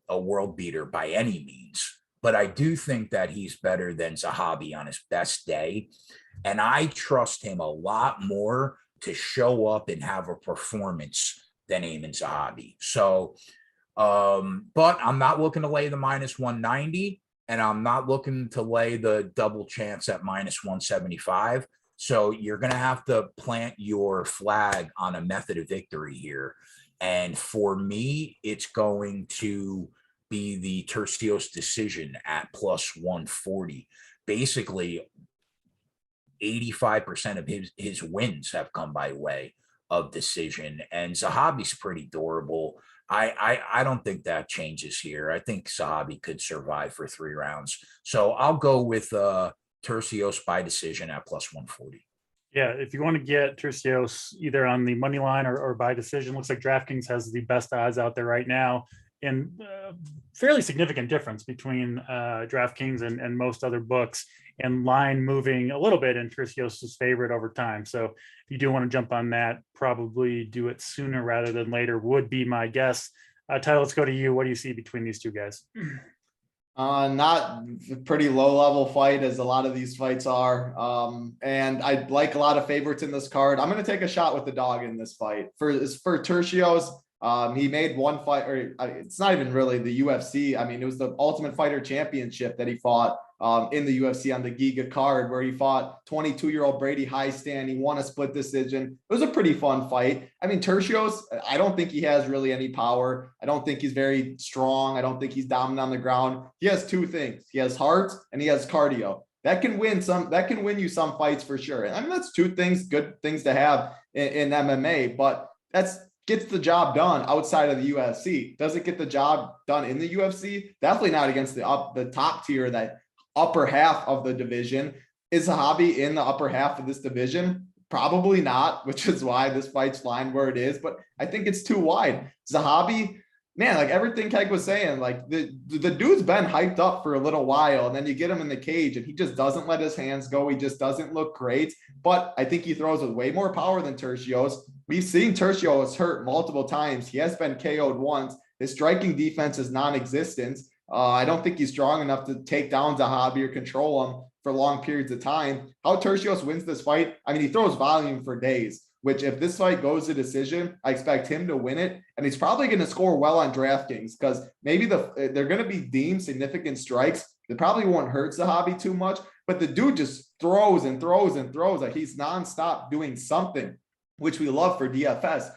S3: a world beater by any means, but I do think that he's better than Zahabi on his best day. And I trust him a lot more to show up and have a performance than Ayman Zahabi. So, but I'm not looking to lay the minus 190, and I'm not looking to lay the double chance at minus 175. So you're going to have to plant your flag on a method of victory here. And for me, it's going to be the Tercios decision at plus 140. Basically, 85% of his wins have come by way of decision, and Zahabi's pretty durable. I don't think that changes here. I think Zahabi could survive for 3 rounds. So I'll go with Tercios by decision at plus 140.
S1: Yeah, if you want to get Tercios either on the money line or by decision, looks like DraftKings has the best odds out there right now, and fairly significant difference between DraftKings and most other books, and line moving a little bit in Tercios' favorite over time. So if you do want to jump on that, probably do it sooner rather than later would be my guess. Tyler, let's go to you. What do you see between these two guys?
S2: Not a pretty low level fight as a lot of these fights are. And I like a lot of favorites in this card. I'm going to take a shot with the dog in this fight. For Tercios, he made one fight, or it's not even really the UFC. I mean, it was the Ultimate Fighter Championship that he fought in the UFC on the Giga card, where he fought 22-year-old Brady Highstand. He won a split decision. It was a pretty fun fight. I mean, Tercios, I don't think he has really any power. I don't think he's very strong. I don't think he's dominant on the ground. He has 2 things. He has heart and he has cardio. That can win you some fights for sure. And I mean, that's 2 things, good things to have in MMA, but gets the job done outside of the UFC. Does it get the job done in the UFC? Definitely not against the top tier, that upper half of the division. Is Zahabi in the upper half of this division? Probably not, which is why this fight's flying where it is, but I think it's too wide. Zahabi, man, like everything Keg was saying, like the dude's been hyped up for a little while, and then you get him in the cage and he just doesn't let his hands go. He just doesn't look great, but I think he throws with way more power than Tercios. We've seen Tercios hurt multiple times. He has been KO'd once. His striking defense is non-existent. I don't think he's strong enough to take down Zahabi or control him for long periods of time. How Tercios wins this fight, I mean, he throws volume for days, which if this fight goes to decision, I expect him to win it. And he's probably going to score well on DraftKings, because maybe they're going to be deemed significant strikes. They probably won't hurt Zahabi too much, but the dude just throws and throws and throws. Like he's nonstop doing something, which we love for DFS.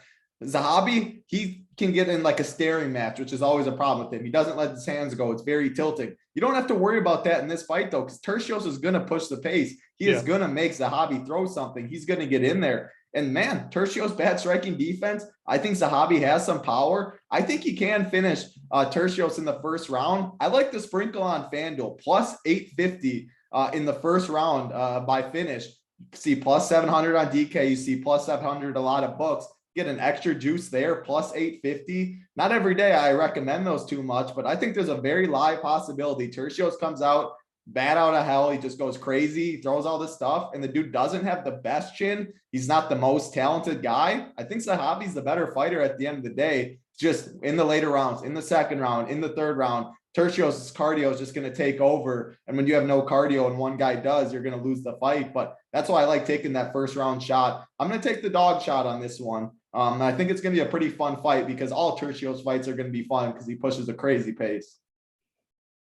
S2: Zahabi, he can get in like a staring match, which is always a problem with him. He doesn't let his hands go. It's very tilting. You don't have to worry about that in this fight, though, because Tercios is going to push the pace. He is going to make Zahabi throw something. He's going to get in there. And man, Tercios' bad striking defense, I think Zahabi has some power. I think he can finish Tercios in the first round. I like the sprinkle on FanDuel, plus 850 in the first round by finish. You see plus 700 on DK. You see plus 700 a lot of books. Get an extra juice there, plus 850. Not every day I recommend those too much, but I think there's a very live possibility. Tercios comes out, bat out of hell. He just goes crazy. He throws all this stuff, and the dude doesn't have the best chin. He's not the most talented guy. I think Zahabi's the better fighter at the end of the day. Just in the later rounds, in the second round, in the third round, Tercios' cardio is just going to take over. And when you have no cardio and one guy does, you're going to lose the fight. But that's why I like taking that first round shot. I'm going to take the dog shot on this one. I think it's going to be a pretty fun fight because all Tercios fights are going to be fun because he pushes a crazy pace.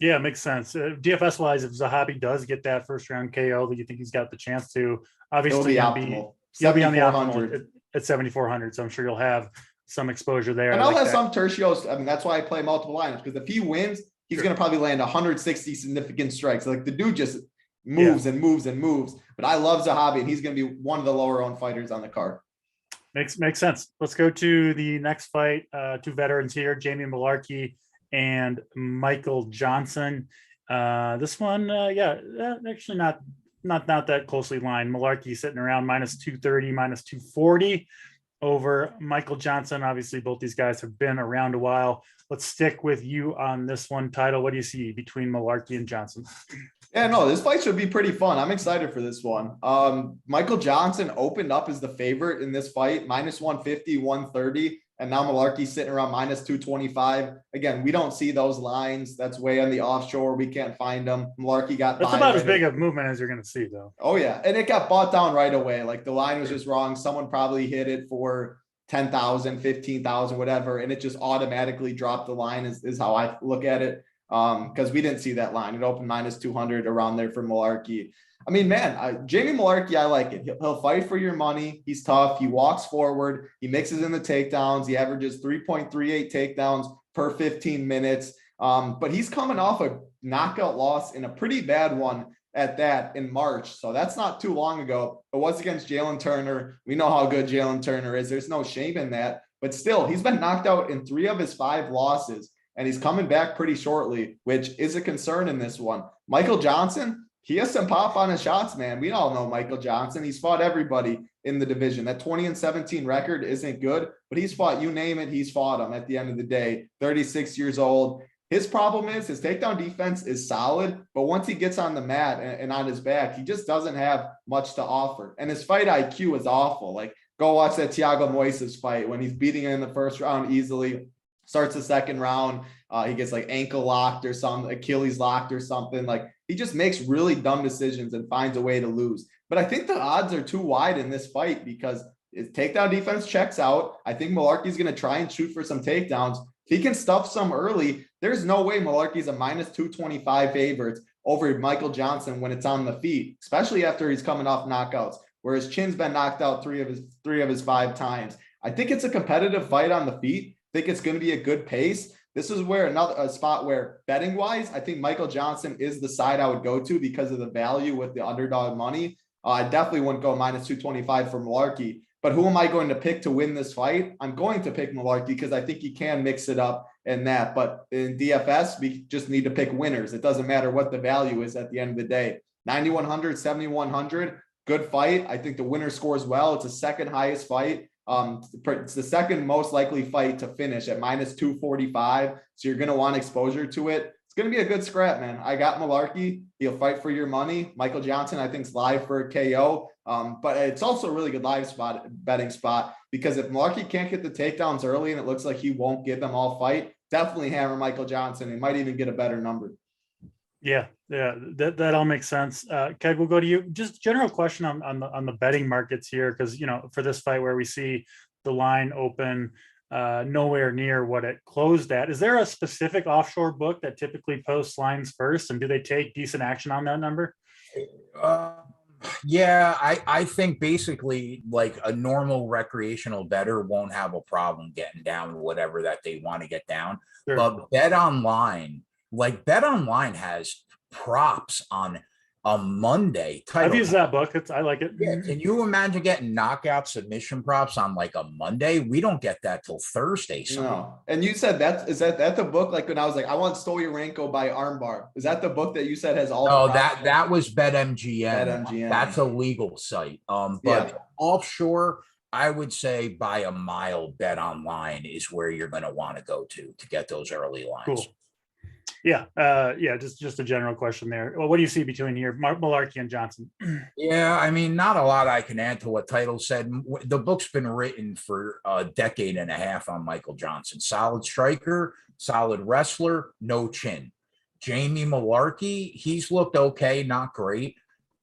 S1: Yeah, makes sense. DFS wise, if Zahabi does get that first round KO, that you think he's got the chance to, obviously
S2: It'll be optimal.
S1: He'll be on the optimal at 7,400. So I'm sure you'll have some exposure there.
S2: And I'll have some Tercios. I mean, that's why I play multiple lineups, because if he wins, he's going to probably land 160 significant strikes. Like the dude just moves and moves and moves. But I love Zahabi, and he's going to be one of the lower owned fighters on the card.
S1: Makes sense. Let's go to the next fight. Two veterans here, Jamie Malarkey and Michael Johnson. This one, actually not that closely lined. Malarkey sitting around minus 230, minus 240 over Michael Johnson. Obviously, both these guys have been around a while. Let's stick with you on this one, Title. What do you see between Malarkey and Johnson?
S2: Yeah, no, this fight should be pretty fun. I'm excited for this one. Michael Johnson opened up as the favorite in this fight, minus 150, 130. And now Malarkey's sitting around minus 225. Again, we don't see those lines. That's way on the offshore. We can't find them. Malarkey got
S1: That's about as big of movement as you're going to see, though.
S2: Oh, yeah. And it got bought down right away. Like the line was just wrong. Someone probably hit it for 10,000, 15,000, whatever. And it just automatically dropped the line is how I look at it. Because we didn't see that line. It opened minus 200 around there for Malarkey. I mean, man, Jamie Malarkey, I like it. He'll fight for your money. He's tough. He walks forward. He mixes in the takedowns. He averages 3.38 takedowns per 15 minutes. But he's coming off a knockout loss in a pretty bad one at that in March. So that's not too long ago. It was against Jalen Turner. We know how good Jalen Turner is. There's no shame in that. But still, he's been knocked out in 3 of his 5 losses. And he's coming back pretty shortly, which is a concern in this one. Michael Johnson, he has some pop on his shots, man. We all know Michael Johnson. He's fought everybody in the division. That 20-17 record isn't good, but he's fought, you name it, he's fought them at the end of the day. 36 years old. His problem is his takedown defense is solid, but once he gets on the mat and on his back, he just doesn't have much to offer. And his fight IQ is awful. Like, go watch that Thiago Moises fight when he's beating him in the first round easily. Starts the second round, he gets like ankle locked or something, Achilles locked or something. Like, he just makes really dumb decisions and finds a way to lose. But I think the odds are too wide in this fight because his takedown defense checks out. I think Malarkey's going to try and shoot for some takedowns. If he can stuff some early, there's no way Malarkey's a minus 225 favorite over Michael Johnson when it's on the feet, especially after he's coming off knockouts, where his chin's been knocked out three of his 5 times. I think it's a competitive fight on the feet. Think it's going to be a good pace. This is where a spot where betting wise, I think Michael Johnson is the side I would go to because of the value with the underdog money. I definitely wouldn't go minus 225 for Malarkey, but who am I going to pick to win this fight? I'm going to pick Malarkey because I think he can mix it up and that, but in DFS, we just need to pick winners. It doesn't matter what the value is at the end of the day. 9,100, 7,100, good fight. I think the winner scores well. It's the second highest fight. It's the second most likely fight to finish at minus 245. So you're going to want exposure to it. It's going to be a good scrap, man. I got Malarkey. He'll fight for your money. Michael Johnson, I think, is live for a KO. But it's also a really good betting spot because if Malarkey can't get the takedowns early and it looks like he won't get them all fight, definitely hammer Michael Johnson. He might even get a better number.
S1: Yeah, that all makes sense. Keg, we'll go to you. Just general question on the betting markets here, because for this fight where we see the line open nowhere near what it closed at, is there a specific offshore book that typically posts lines first, and do they take decent action on that number?
S3: Yeah, I think basically like a normal recreational bettor won't have a problem getting down whatever that they want to get down. Sure. But Bet Online has props on a Monday.
S1: I've used that book. I like it.
S3: Yeah. Can you imagine getting knockout submission props on like a Monday? We don't get that till Thursday.
S2: No. And you said is that the book? Like when I was like, I want Stoyarenko by Armbar. Is that the book that you said has all?
S3: Oh, that was BetMGM. That's a legal site. But offshore, I would say by a mile, Bet Online is where you're going to want to go to get those early lines.
S1: Cool. Yeah. Just a general question there. Well, what do you see between here, Malarkey and Johnson?
S3: Yeah, I mean, not a lot I can add to what Title said. The book's been written for a decade and a half on Michael Johnson. Solid striker, solid wrestler, no chin. Jamie Malarkey, he's looked okay, not great.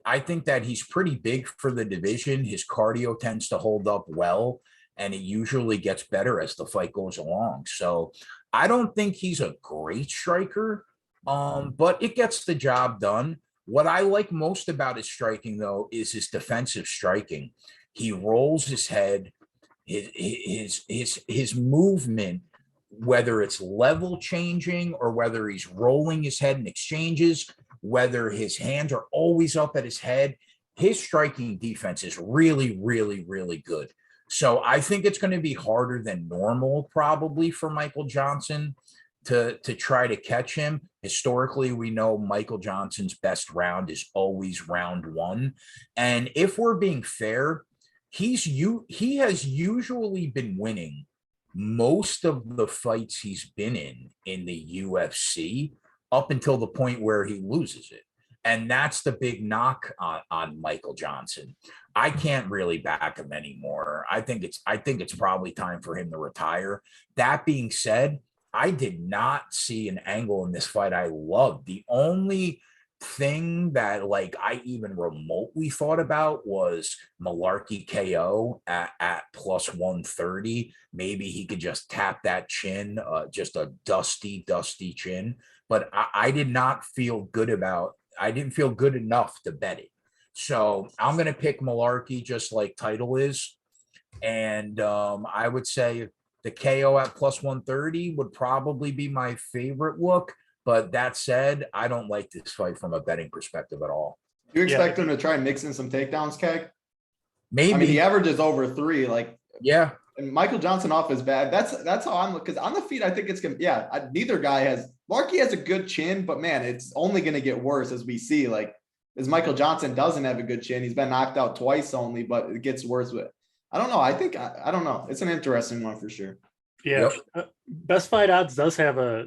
S3: I think that he's pretty big for the division. His cardio tends to hold up well, and it usually gets better as the fight goes along. So I don't think he's a great striker, but it gets the job done. What I like most about his striking, though, is his defensive striking. He rolls his head, his movement, whether it's level changing or whether he's rolling his head in exchanges, whether his hands are always up at his head, his striking defense is really, really, really good. So I think it's going to be harder than normal probably for Michael Johnson to try to catch him. Historically, we know Michael Johnson's best round is always round one. And if we're being fair, he has usually been winning most of the fights he's been in the UFC up until the point where he loses it. And that's the big knock on Michael Johnson. I can't really back him anymore. I think it's probably time for him to retire. That being said, I did not see an angle in this fight I loved. The only thing that like I even remotely thought about was Malarkey KO at plus 130. Maybe he could just tap that chin, just a dusty chin. But I did not feel good about. I didn't feel good enough to bet it. So I'm going to pick Malarkey just like Title is. And I would say the KO at plus 130 would probably be my favorite look. But that said, I don't like this fight from a betting perspective at all.
S2: Do you expect him to try and mix in some takedowns, Keg?
S3: Maybe.
S2: I mean, the average is over 3. Like,
S3: yeah.
S2: And Michael Johnson off is bad. That's how I'm, because on the feet, I think it's gonna. Yeah, neither guy has. Markey has a good chin, but man, it's only gonna get worse as we see. Like, as Michael Johnson doesn't have a good chin. He's been knocked out twice only, but it gets worse with. I don't know. I think I don't know. It's an interesting one for sure.
S1: Yeah, Best Fight Odds does have a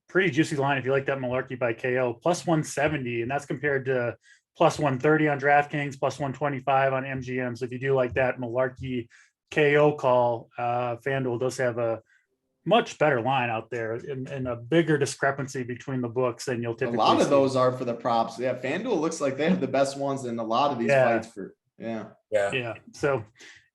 S1: pretty juicy line if you like that Malarkey by KO, plus 170, and that's compared to plus 130 on DraftKings, plus 125 on MGM. So if you do like that Malarkey KO call, FanDuel does have a much better line out there and a bigger discrepancy between the books than you'll typically
S2: A lot of
S1: see.
S2: those are for the props. Yeah, FanDuel looks like they have the best ones in a lot of these fights for
S1: yeah. So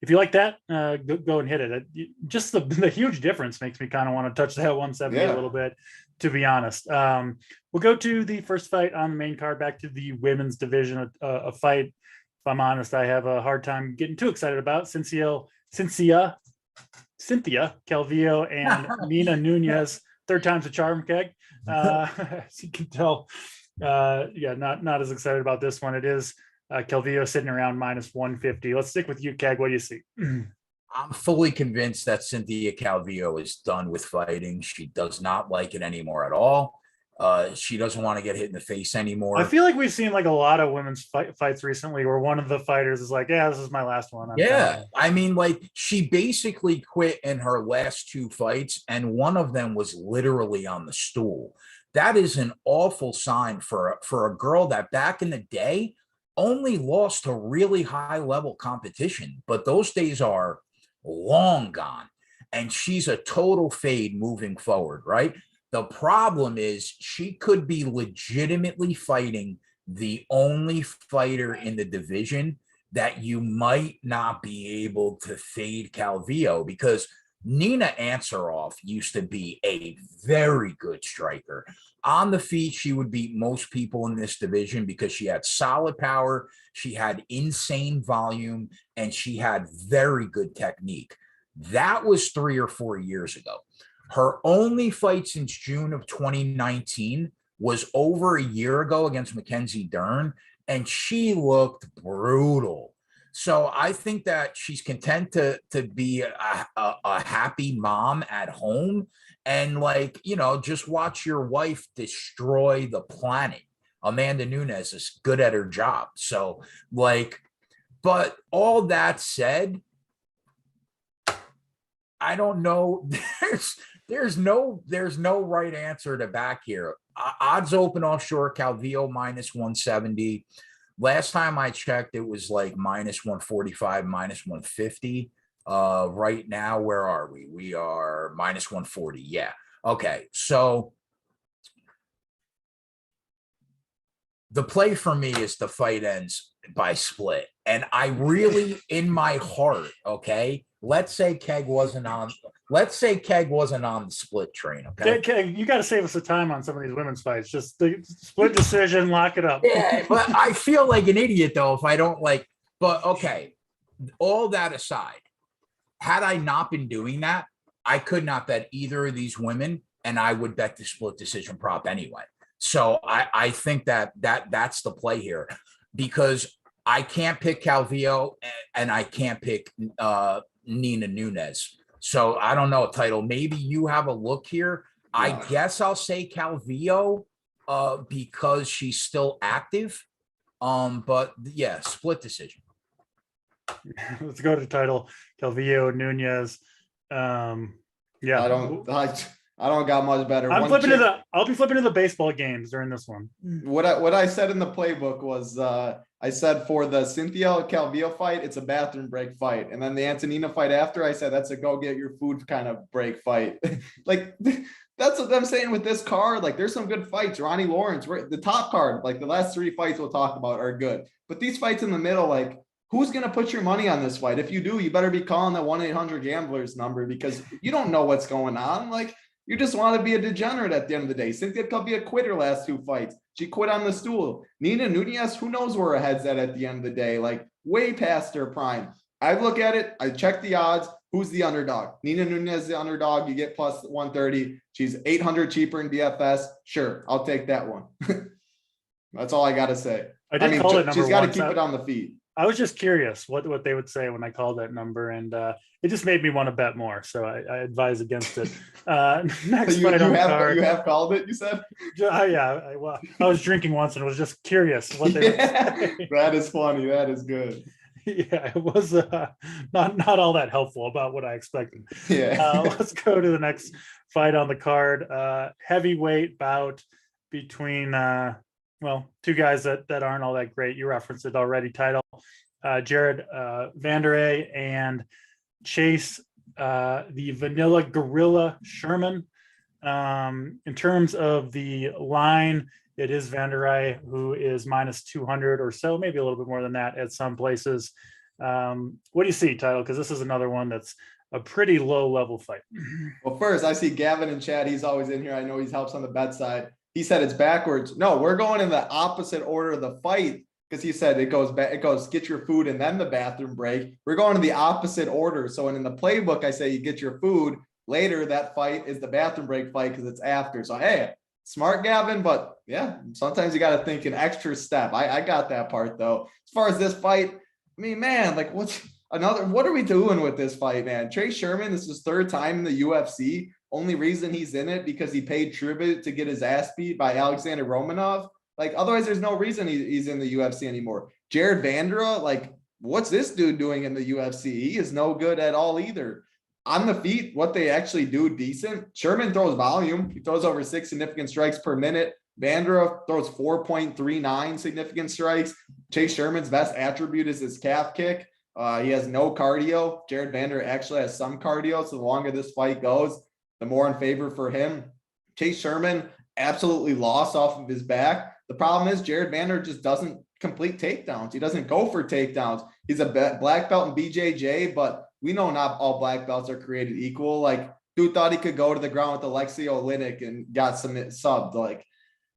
S1: if you like that, go and hit it. Just the huge difference makes me kind of want to touch that 170 a little bit, to be honest. We'll go to the first fight on the main card, back to the women's division, a fight, if I'm honest, I have a hard time getting too excited about. Cynthia Calvillo and Nina Nunez, third time's a charm, Keg. As you can tell, not as excited about this one. It is Calvillo sitting around minus 150. Let's stick with you, Keg. What do you see?
S3: I'm fully convinced that Cynthia Calvillo is done with fighting. She does not like it anymore at all. She doesn't want to get hit in the face anymore.
S1: I feel like we've seen like a lot of women's fights recently where one of the fighters is like, yeah, this is my last one.
S3: I mean, like, she basically quit in her last 2 fights, and one of them was literally on the stool. That is an awful sign for a girl that back in the day only lost to really high level competition, but those days are long gone, and she's a total fade moving forward, right? The problem is she could be legitimately fighting the only fighter in the division that you might not be able to fade Calvillo, because Nina Ansaroff used to be a very good striker. On the feet, she would beat most people in this division because she had solid power, she had insane volume, and she had very good technique. That was 3 or 4 years ago. Her only fight since June of 2019 was over a year ago against Mackenzie Dern, and she looked brutal. So I think that she's content to be a happy mom at home and, like, just watch your wife destroy the planet. Amanda Nunes is good at her job. So, like, but all that said, I don't know. There's no right answer to back here. Odds open offshore, Calvillo minus 170. Last time I checked, it was like minus 145, minus 150. Right now, where are we? We are minus 140. Yeah. Okay. So the play for me is the fight ends by split. And I really, in my heart, okay, let's say Keg wasn't on the split train. Okay.
S1: Keg, you got to save us the time on some of these women's fights. Just the split decision, lock it up.
S3: Yeah, but I feel like an idiot though if I don't like, but okay, all that aside, had I not been doing that, I could not bet either of these women, and I would bet the split decision prop anyway. So I think that's the play here, because I can't pick Calvillo and I can't pick Nina Nunes. So I don't know, Title. Maybe you have a look here. I guess I'll say Calvillo because she's still active. But yeah, split decision.
S1: Let's go to Title. Calvillo, Nunez. Yeah,
S2: I don't got much better.
S1: I'll be flipping to the baseball games during this one.
S2: What I said in the playbook was I said for the Cynthia Calvillo fight, it's a bathroom break fight. And then the Antonina fight after, I said that's a go get your food kind of break fight. Like that's what I'm saying with this card. Like there's some good fights. Ronnie Lawrence, the top card, like the last 3 fights we'll talk about are good. But these fights in the middle, like who's going to put your money on this fight? If you do, you better be calling the 1-800-GAMBLERS number, because you don't know what's going on. Like, you just want to be a degenerate at the end of the day. Cynthia Calvillo quit her last 2 fights. She quit on the stool. Nina Nunez, who knows where her head's at the end of the day, like way past her prime. I look at it, I check the odds. Who's the underdog? Nina Nunez is the underdog. You get plus 130. She's 800 cheaper in DFS. Sure, I'll take that one. That's all I got to say.
S1: I mean,
S2: she's got to keep it on the feet.
S1: I was just curious what they would say when I called that number, and it just made me want to bet more. So I advise against it. Next fight on the card.
S2: You have called it, you said?
S1: Yeah. I was drinking once and was just curious what they would say.
S2: That is funny. That is good.
S1: Yeah, it was not all that helpful about what I expected.
S2: Yeah.
S1: Let's go to the next fight on the card. Heavyweight bout between 2 guys that aren't all that great. You referenced it already. Title Jared Vanderay and Chase the Vanilla Gorilla Sherman. In terms of the line, it is Vanderay who is minus 200 or so, maybe a little bit more than that at some places. What do you see, Title? Because this is another one that's a pretty low level fight.
S2: Well, first I see Gavin in chat. He's always in here. I know he helps on the bet side. He said it's backwards. No, we're going in the opposite order of the fight, because he said it goes back. It goes get your food and then the bathroom break. We're going in the opposite order. So in the playbook, I say you get your food later. That fight is the bathroom break fight because it's after. So hey, smart Gavin, but yeah, sometimes you got to think an extra step. I got that part though. As far as this fight, I mean, man, like what are we doing with this fight, man? Trey Sherman, this is his 3rd time in the UFC. Only reason he's in it because he paid tribute to get his ass beat by Alexander Romanov. Like, otherwise, there's no reason he's in the UFC anymore. Jared Vanderay, like, what's this dude doing in the UFC? He is no good at all either. On the feet, what they actually do decent. Sherman throws volume. He throws over 6 significant strikes per minute. Vanderay throws 4.39 significant strikes. Chase Sherman's best attribute is his calf kick. He has no cardio. Jared Vanderay actually has some cardio. So the longer this fight goes, the more in favor for him. Chase Sherman absolutely lost off of his back. The problem is Jared Vanderay just doesn't complete takedowns. He doesn't go for takedowns. He's a black belt in BJJ, but we know not all black belts are created equal. Like, dude thought he could go to the ground with Alexei Oleinik and got subbed. Like,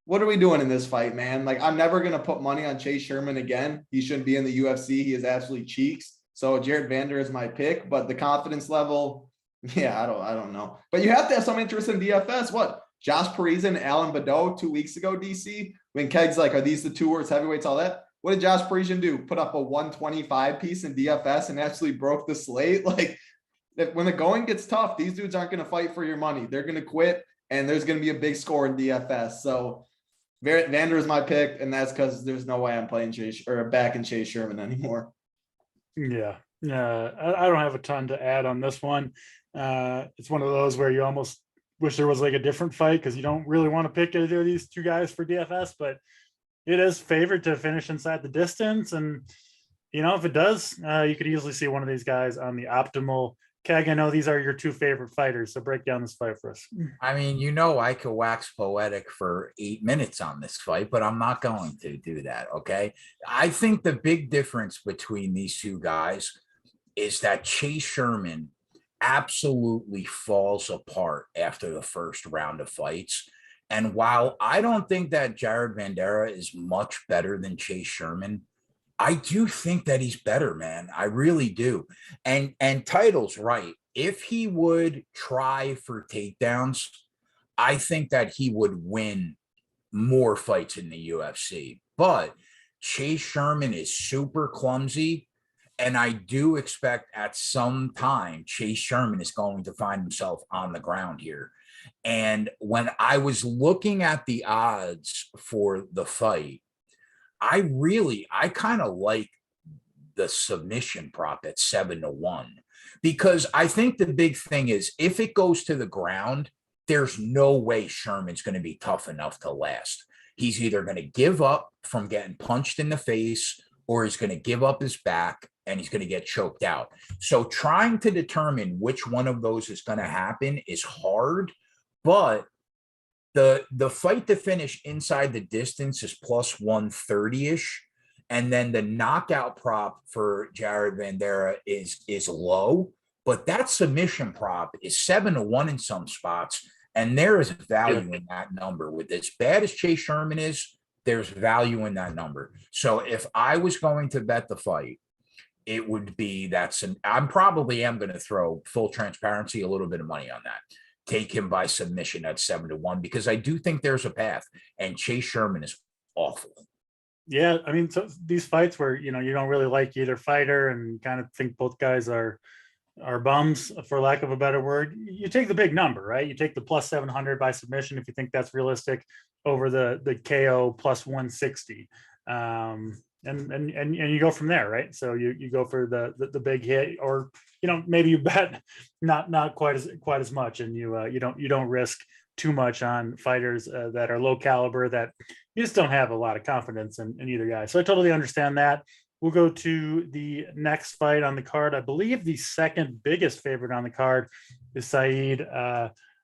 S2: what are we doing in this fight, man? Like, I'm never going to put money on Chase Sherman again. He shouldn't be in the UFC. He is absolutely cheeks. So Jared Vanderay is my pick, but the confidence level, yeah, I don't know. But you have to have some interest in DFS. What? Josh Parisa and Alan Badeau 2 weeks ago, DC, when Keg's like, are these the 2 worst heavyweights, all that? What did Josh Parisian do? Put up a 125 piece in DFS and actually broke the slate? Like, when the going gets tough, these dudes aren't going to fight for your money. They're going to quit, and there's going to be a big score in DFS. So Vander is my pick, and that's because there's no way I'm playing back in Chase Sherman anymore.
S1: Yeah. I don't have a ton to add on this one. It's one of those where you almost wish there was like a different fight because you don't really want to pick either of these 2 guys for DFS, but it is favored to finish inside the distance. And, if it does, you could easily see one of these guys on the optimal Keg, I know these are your two favorite fighters, so break down this fight for us.
S3: I mean, I could wax poetic for 8 minutes on this fight, but I'm not going to do that. Okay. I think the big difference between these two guys is that Chase Sherman absolutely falls apart after the first round of fights. And while I don't think that Jared Vanderaa is much better than Chase Sherman, I do think that he's better, man. I really do. And Title's right. If he would try for takedowns, I think that he would win more fights in the UFC. But Chase Sherman is super clumsy. And I do expect at some time Chase Sherman is going to find himself on the ground here. And when I was looking at the odds for the fight, I kind of like the submission prop at 7-1, because I think the big thing is if it goes to the ground, there's no way Sherman's going to be tough enough to last. He's either going to give up from getting punched in the face, or he's going to give up his back and he's going to get choked out. So trying to determine which one of those is going to happen is hard, but the fight to finish inside the distance is plus 130-ish. And then the knockout prop for Jared Vanderaa is low, but that submission prop is 7-1 in some spots. And there is value in that number. With as bad as Chase Sherman is, there's value in that number. So if I was going to bet the fight, it would be I'm probably going to throw, full transparency, a little bit of money on that. Take him by submission at 7-1, because I do think there's a path, and Chase Sherman is awful.
S1: Yeah, I mean, so these fights where you don't really like either fighter and kind of think both guys are bums, for lack of a better word, you take the big number, right? You take the plus 700 by submission if you think that's realistic, over the KO plus 160, and you go from there, right? So you go for the big hit, or maybe you bet not quite as much, and you don't risk too much on fighters that are low caliber, that you just don't have a lot of confidence in either guy. So I totally understand that. We'll go to the next fight on the card. I believe the second biggest favorite on the card is Said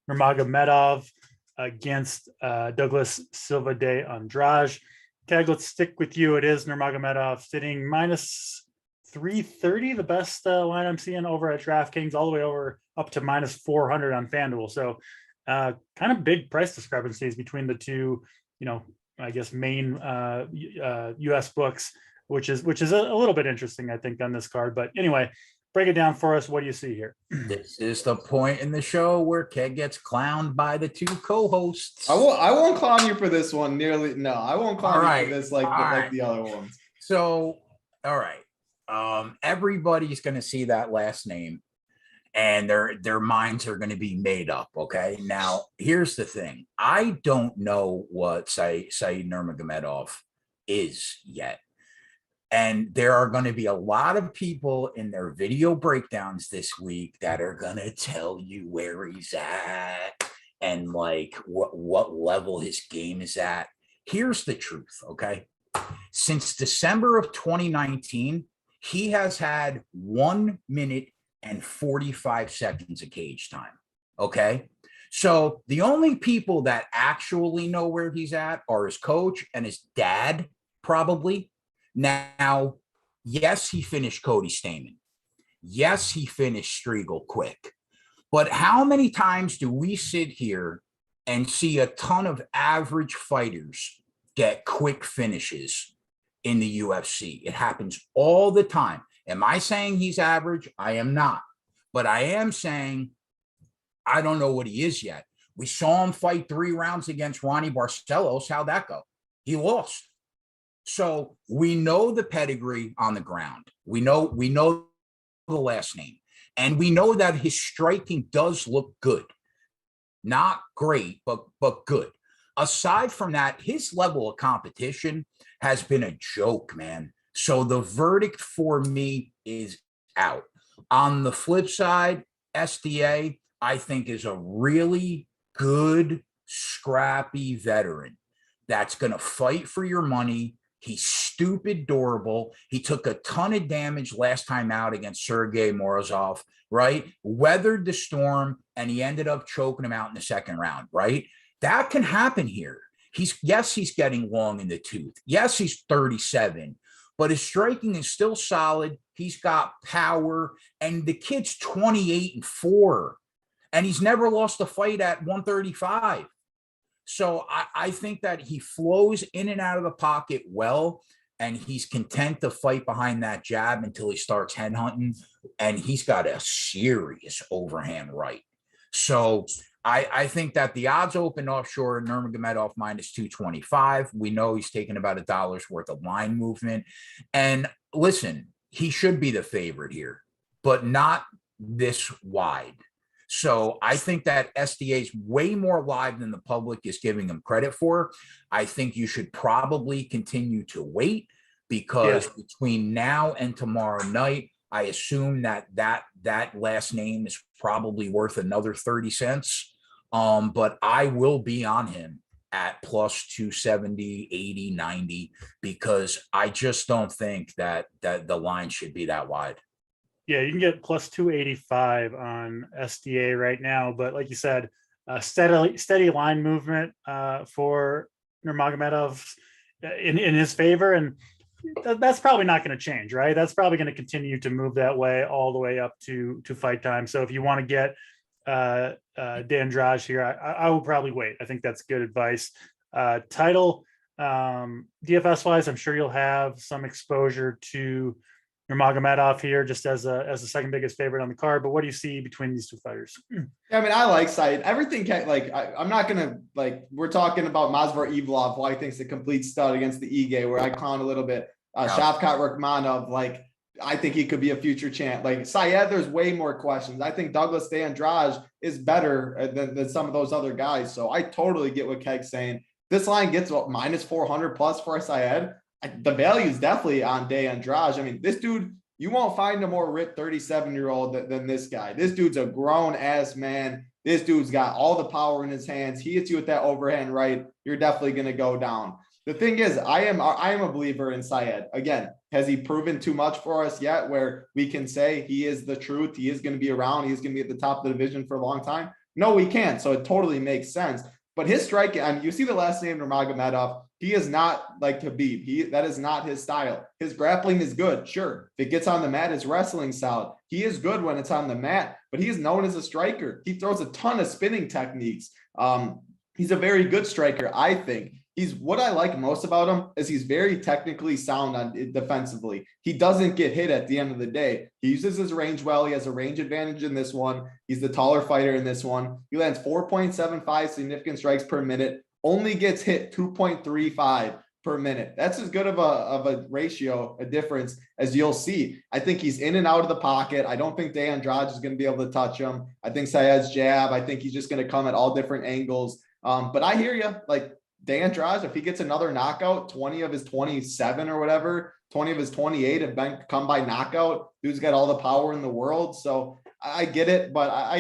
S1: Nurmagomedov against Douglas Silva de Andrade. Keg, let's stick with you. It is Nurmagomedov sitting minus 330, the best line I'm seeing over at DraftKings, all the way over up to minus 400 on FanDuel. So kind of big price discrepancies between the two, I guess main US books, which is a little bit interesting, I think, on this card. But anyway, break it down for us. What do you see here?
S3: This is the point in the show where Keg gets clowned by the two co-hosts.
S2: I won't clown you for this one. I won't clown you for this like the other ones.
S3: So, all right. Everybody's going to see that last name, and their minds are going to be made up. Okay. Now, here's the thing. I don't know what Said Nurmagomedov is yet. And there are going to be a lot of people in their video breakdowns this week that are going to tell you where he's at and like what level his game is at. Here's the truth. Okay. Since December of 2019, he has had 1 minute and 45 seconds of cage time. Okay. So the only people that actually know where he's at are his coach and his dad, probably. Now, yes, he finished Cody Stamann. Yes, he finished Striegel quick. But how many times do we sit here and see a ton of average fighters get quick finishes in the UFC? It happens all the time. Am I saying he's average? I am not. But I am saying I don't know what he is yet. We saw him fight 3 rounds against Ronnie Barcelos. How'd that go? He lost. So we know the pedigree on the ground. We know the last name. And we know that his striking does look good. Not great, but good. Aside from that, his level of competition has been a joke, man. So the verdict for me is out. On the flip side, SDA, I think, is a really good, scrappy veteran that's going to fight for your money. He's stupid durable. He took a ton of damage last time out against Sergey Morozov, right? Weathered the storm, and he ended up choking him out in the second round, right? That can happen here. He's getting long in the tooth. Yes, he's 37, but his striking is still solid. He's got power, and the kid's 28-4, and he's never lost a fight at 135. So I think that he flows in and out of the pocket well, and he's content to fight behind that jab until he starts headhunting, and he's got a serious overhand right. So I think that the odds open offshore, Nurmagomedov minus 225. We know he's taking about $1 worth of line movement. And listen, he should be the favorite here, but not this wide. So I think that SDA is way more live than the public is giving him credit for. I think you should probably continue to wait, because between now and tomorrow night, I assume that last name is probably worth another 30 cents. But I will be on him at plus 270, 80, 90, because I just don't think that the line should be that wide.
S1: Yeah, you can get plus 285 on SDA right now, but like you said, steady line movement for Nurmagomedov in his favor, and that's probably not going to change, right? That's probably going to continue to move that way all the way up to fight time. So if you want to get D'Andrade here, I will probably wait. I think that's good advice. Title DFS wise, I'm sure you'll have some exposure to Nurmagomedov here, just as the second biggest favorite on the card. But what do you see between these two fighters?
S2: I mean, I like Said. Everything I'm not gonna we're talking about Masvidal Evlov, who I think is a complete stud against the Ige, where I clown a little bit. Shavkat Rakhmonov, I think he could be a future champ. Said, there's way more questions. I think Douglas D'Andrade is better than some of those other guys. So I totally get what Keg's saying. This line gets minus 400 plus for Said. The value is definitely on D'Andrade. I mean, this dude, you won't find a more ripped 37-year-old than this guy. This dude's a grown-ass man. This dude's got all the power in his hands. He hits you with that overhand right, you're definitely going to go down. The thing is, I am a believer in Said. Again, has he proven too much for us yet where we can say he is the truth? He is going to be around. He's going to be at the top of the division for a long time? No, we can't. So it totally makes sense. But his striking, I mean, you see the last name Nurmagomedov. He is not like Khabib. That is not his style. His grappling is good, sure. If it gets on the mat, his wrestling solid. He is good when it's on the mat, but he is known as a striker. He throws a ton of spinning techniques. He's a very good striker, I think. What I like most about him is he's very technically sound defensively. He doesn't get hit at the end of the day. He uses his range well. He has a range advantage in this one. He's the taller fighter in this one. He lands 4.75 significant strikes per minute, only gets hit 2.35 per minute. That's as good of a ratio, a difference as you'll see. I think he's in and out of the pocket. I don't think D'Andrade is going to be able to touch him. I think Saed's jab, I think he's just going to come at all different angles. But I hear you, D'Andrade, if he gets another knockout, 20 of his 27 or whatever, 20 of his 28 have come by knockout. Dude's got all the power in the world. So I get it, but I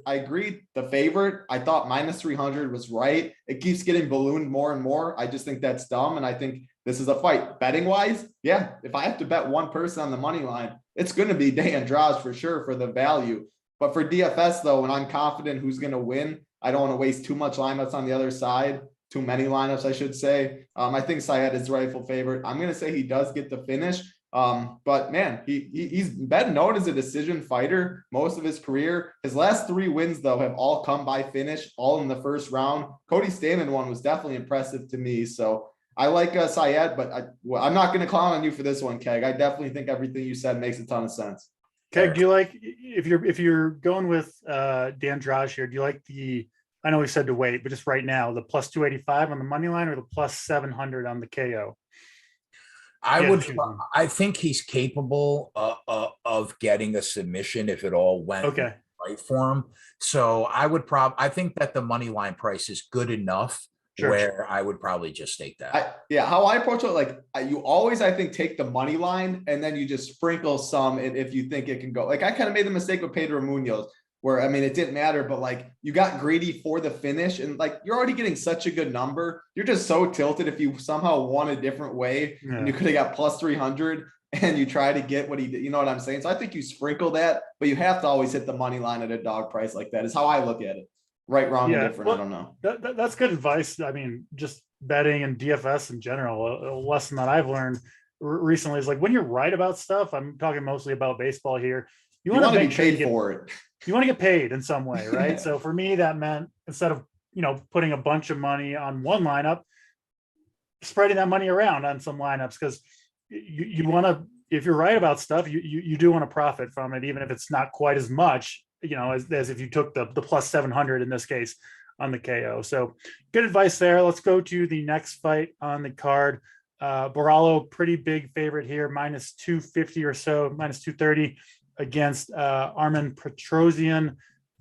S2: agree. The favorite, I thought minus 300 was right. It keeps getting ballooned more and more. I just think that's dumb. And I think this is a fight. Betting wise, yeah, if I have to bet one person on the money line, it's going to be D'Andrade for sure for the value. But for DFS though, when I'm confident who's going to win, I don't want to waste too much lineups on the other side. Too many lineups, I should say. I think Saed is the rightful favorite. I'm going to say he does get the finish. But man, he's been known as a decision fighter most of his career. His last 3 wins, though, have all come by finish, all in the first round. Cody Stamann one was definitely impressive to me. So I like Saed, but I'm not going to clown on you for this one, Keg. I definitely think everything you said makes a ton of sense.
S1: Keg, do you like, if you're going with D'Andrade here, do you like I know we said to wait, but just right now, the plus 285 on the money line or the plus 700 on the KO?
S3: I think he's capable of getting a submission if it all went right for him. So I think that the money line price is good enough where I would probably just take that.
S2: How I approach it, you always, I think, take the money line and then you just sprinkle some if you think it can go. I kind of made the mistake with Pedro Munoz. where, I mean, it didn't matter, but like you got greedy for the finish and like you're already getting such a good number. You're just so tilted if you somehow won a different way and you could have got plus 300 and you try to get what he did. You know what I'm saying? So I think you sprinkle that, but you have to always hit the money line at a dog price like that is how I look at it. Right, wrong, and different.
S1: Well,
S2: I don't know.
S1: That's good advice. I mean, just betting and DFS in general, a lesson that I've learned recently is like when you're right about stuff, I'm talking mostly about baseball here. You want to
S2: be paid for it.
S1: You want to get paid in some way, right? So for me, that meant instead of, putting a bunch of money on one lineup, spreading that money around on some lineups, because you want to, if you're right about stuff, you do want to profit from it, even if it's not quite as much, as if you took the plus 700 in this case on the KO. So good advice there. Let's go to the next fight on the card. Borrallo, pretty big favorite here, minus 250 or so, minus 230 against Armen Petrosian.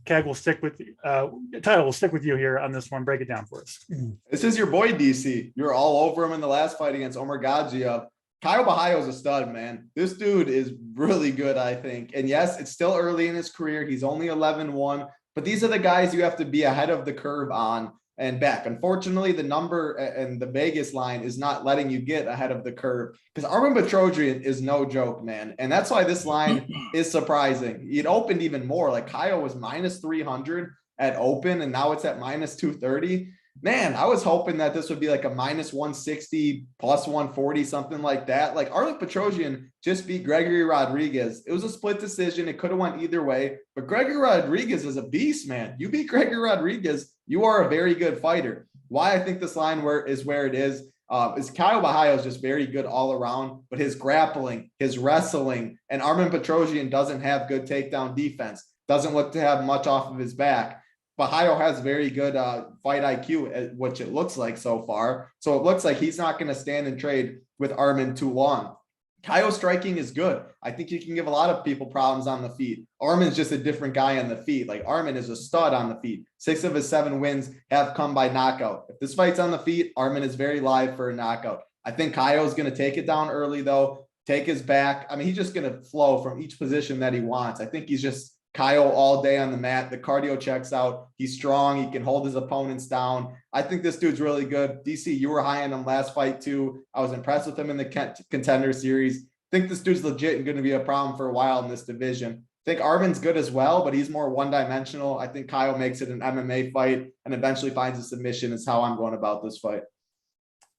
S1: Keg will stick with Title will stick with you here on this one. Break it down for us.
S2: This is your boy DC. You're all over him in the last fight against Omar Gadzhiev. Kyle Bahayo's a stud, man. This dude is really good, I think. And yes, it's still early in his career. He's only 11-1, but these are the guys you have to be ahead of the curve on and back. Unfortunately, the number and the Vegas line is not letting you get ahead of the curve because Armen Petrosian is no joke, man. And that's why this line is surprising. It opened even more. Like Kyle was minus 300 at open, and now it's at minus 230. Man, I was hoping that this would be like a minus 160, plus 140, something like that. Like Armen Petrosian just beat Gregory Rodriguez. It was a split decision. It could have went either way, but Gregory Rodriguez is a beast, man. You beat Gregory Rodriguez, you are a very good fighter. Why I think this line is where it is Kyle Bahayo is just very good all around, but his grappling, his wrestling, and Armen Petrosian doesn't have good takedown defense, doesn't look to have much off of his back. Bahayo has very good fight IQ, which it looks like so far. So it looks like he's not going to stand and trade with Armen too long. Kyo's striking is good. I think you can give a lot of people problems on the feet. Armen's just a different guy on the feet. Like Armen is a stud on the feet. 6 of his 7 wins have come by knockout. If this fight's on the feet, Armen is very live for a knockout. I think Kyo's going to take it down early though, take his back. I mean, he's just going to flow from each position that he wants. I think he's just Kyle all day on the mat. The cardio checks out. He's strong. He can hold his opponents down. I think this dude's really good. DC, you were high on him last fight too. I was impressed with him in the contender series. I think this dude's legit and going to be a problem for a while in this division. I think Armen's good as well, but he's more one-dimensional. I think Kyle makes it an MMA fight and eventually finds a submission is how I'm going about this fight.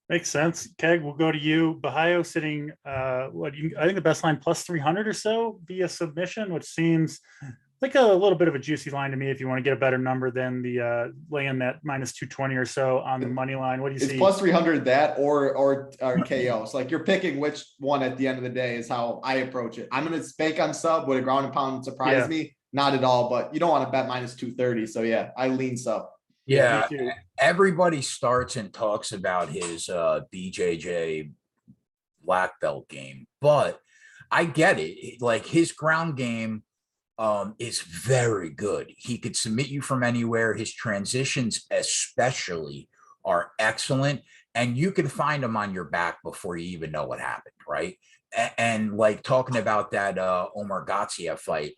S1: Makes sense. Keg, we'll go to you. Bahayo sitting, I think the best line plus 300 or so via submission, which seems like a little bit of a juicy line to me if you want to get a better number than the laying that minus 220 or so on the money line. What do you see?
S2: It's plus 300 that or KO. So like you're picking which one at the end of the day is how I approach it. I'm going to bank on sub. Would a ground and pound surprise me? Not at all, but you don't want to bet minus 230. So yeah, I lean sub.
S3: Yeah, everybody starts and talks about his BJJ black belt game, but I get it. Like his ground game is very good. He could submit you from anywhere. His transitions especially are excellent, and you can find him on your back before you even know what happened, right? And like talking about that Omar Gadzhiev fight,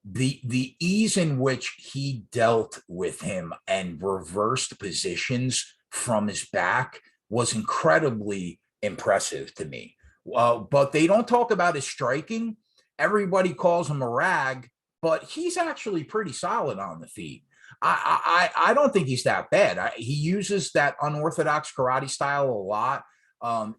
S3: the ease in which he dealt with him and reversed positions from his back was incredibly impressive to me. But they don't talk about his striking. Everybody calls him a rag, but he's actually pretty solid on the feet. I don't think he's that bad. He uses that unorthodox karate style a lot.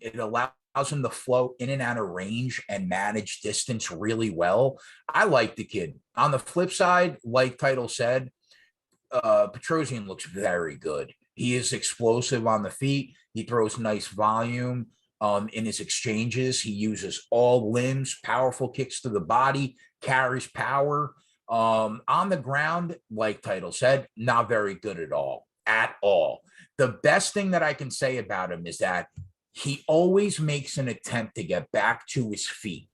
S3: It allows him to flow in and out of range and manage distance really well. I like the kid. On the flip side, like Title said, Petrosian looks very good. He is explosive on the feet. He throws nice volume in his exchanges. He uses all limbs, powerful kicks to the body, carries power. On the ground, like Title said, not very good at all. The best thing that I can say about him is that he always makes an attempt to get back to his feet,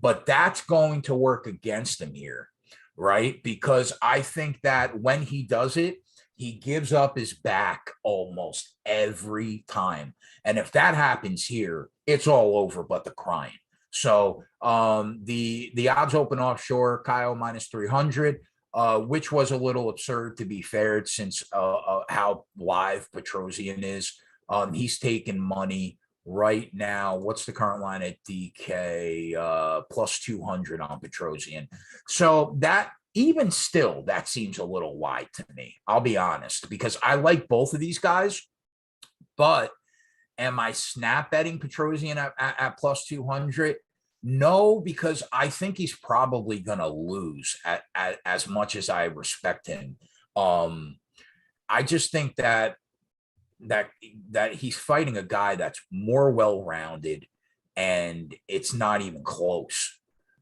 S3: but that's going to work against him here, right? Because I think that when he does it, he gives up his back almost every time. And if that happens here, it's all over but the crying. So the odds open offshore, Kyle minus 300. which was a little absurd, to be fair, since how live Petrosian is. He's taking money right now. What's the current line at DK? Plus 200 on Petrosian. So that, even still, that seems a little wide to me. I'll be honest, because I like both of these guys, but am I snap betting Petrosian at plus 200? No, because I think he's probably going to lose at as much as I respect him. I just think that he's fighting a guy that's more well-rounded, and it's not even close.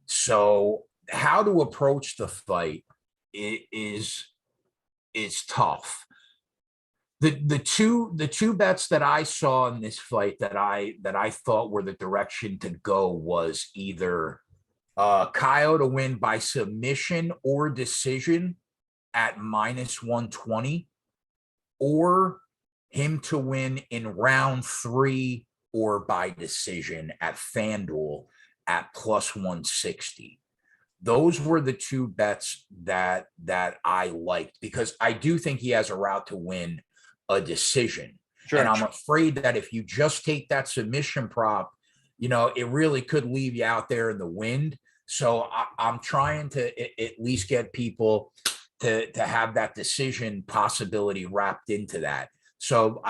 S3: So how to approach the fight is tough. The two bets that I saw in this fight that I thought were the direction to go was either Kyle to win by submission or decision at minus 120, or him to win in round 3 or by decision at FanDuel at plus 160. Those were the two bets that I liked, because I do think he has a route to win a decision. Sure. And I'm afraid that if you just take that submission prop, it really could leave you out there in the wind. So I'm trying to at least get people to have that decision possibility wrapped into that. So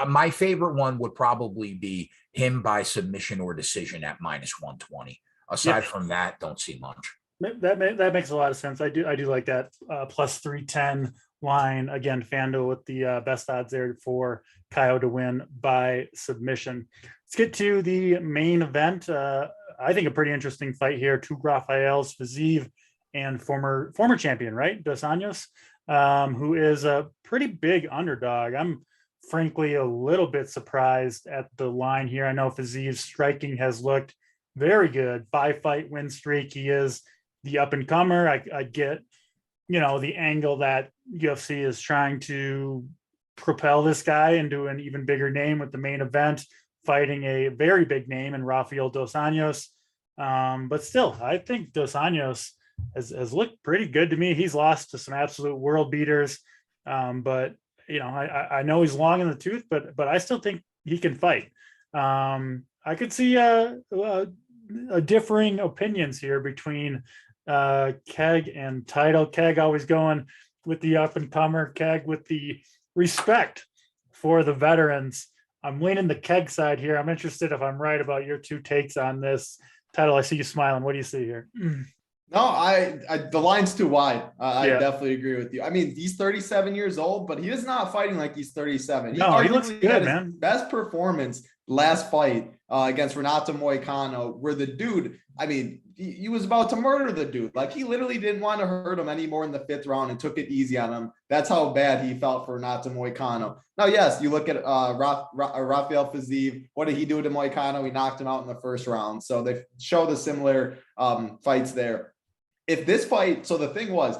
S3: my favorite one would probably be him by submission or decision at minus 120. Aside from that, don't see much.
S1: That makes a lot of sense. I do like that plus 310 line. Again, FanDuel with the best odds there for Kyle to win by submission. Let's get to the main event. I think a pretty interesting fight here. Two Rafaels, Fiziev, and former champion, right? Dos Anjos, who is a pretty big underdog. I'm frankly a little bit surprised at the line here. I know Fiziev's striking has looked very good. 5-fight win streak. He is the up and comer. I get, the angle that UFC is trying to propel this guy into an even bigger name with the main event, fighting a very big name in Rafael Dos Anjos. But still, I think Dos Anjos has looked pretty good to me. He's lost to some absolute world beaters. But I know he's long in the tooth, but I still think he can fight. I could see a differing opinions here between Keg and Title. Keg always going with the up and comer, Keg with the respect for the veterans. I'm leaning the Keg side here. I'm interested if I'm right about your two takes on this. Title, I see you smiling. What do you see here?
S2: No, the line's too wide. I definitely agree with you. I mean, he's 37 years old, but he is not fighting like he's 37.
S1: He looks good, man.
S2: Best performance last fight against Renato Moicano, where the dude, I mean, he was about to murder the dude. Like, he literally didn't want to hurt him anymore in the 5th round and took it easy on him. That's how bad he felt for Renato Moicano. Now, yes, you look at Rafael Fiziev. What did he do to Moicano? He knocked him out in the 1st round. So they show the similar fights there. If this fight, so the thing was,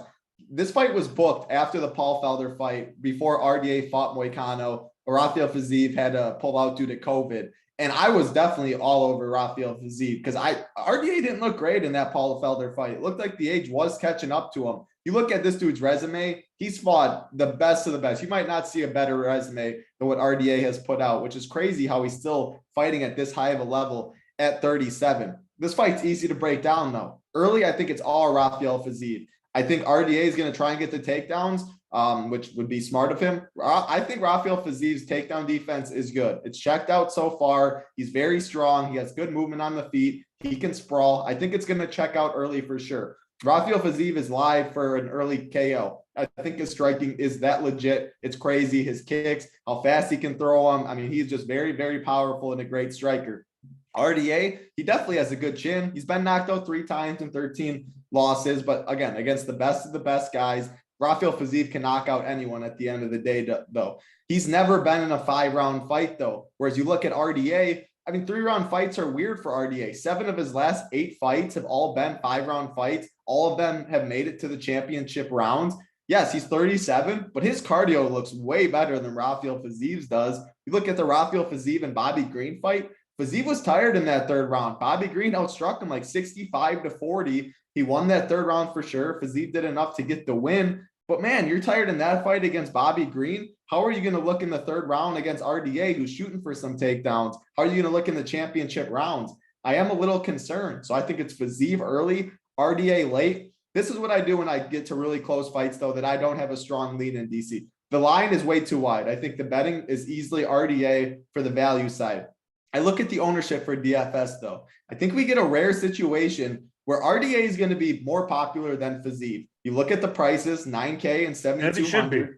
S2: this fight was booked after the Paul Felder fight, before RDA fought Moicano. Rafael Fiziev had to pull out due to COVID. And I was definitely all over Rafael Fiziev, because RDA didn't look great in that Paul Felder fight. It looked like the age was catching up to him. You look at this dude's resume, he's fought the best of the best. You might not see a better resume than what RDA has put out, which is crazy how he's still fighting at this high of a level at 37. This fight's easy to break down, though. Early, I think it's all Rafael Fiziev. I think RDA is going to try and get the takedowns, which would be smart of him. I think Rafael Fiziev's takedown defense is good. It's checked out so far. He's very strong. He has good movement on the feet. He can sprawl. I think it's going to check out early for sure. Rafael Fiziev is live for an early KO. I think his striking is that legit. It's crazy. His kicks, how fast he can throw them. I mean, he's just very, very powerful and a great striker. RDA, he definitely has a good chin. He's been knocked out 3 times in 13 losses, but again, against the best of the best guys, Rafael Fiziev can knock out anyone at the end of the day, though. He's never been in a 5-round fight, though. Whereas you look at RDA, I mean, 3-round fights are weird for RDA. 7 of his last 8 fights have all been 5-round fights. All of them have made it to the championship rounds. Yes, he's 37, but his cardio looks way better than Rafael Fiziev's does. You look at the Rafael Fiziev and Bobby Green fight, Fiziev was tired in that 3rd round. Bobby Green outstruck him like 65-40. He won that third round for sure. Fiziev did enough to get the win. But man, you're tired in that fight against Bobby Green. How are you going to look in the third round against RDA, who's shooting for some takedowns? How are you going to look in the championship rounds? I am a little concerned. So I think it's Fiziev early, RDA late. This is what I do when I get to really close fights, though, that I don't have a strong lead in DC. The line is way too wide. I think the betting is easily RDA for the value side. I look at the ownership for DFS, though. I think we get a rare situation where RDA is going to be more popular than Fiziev. You look at the prices, $9K and $7,200.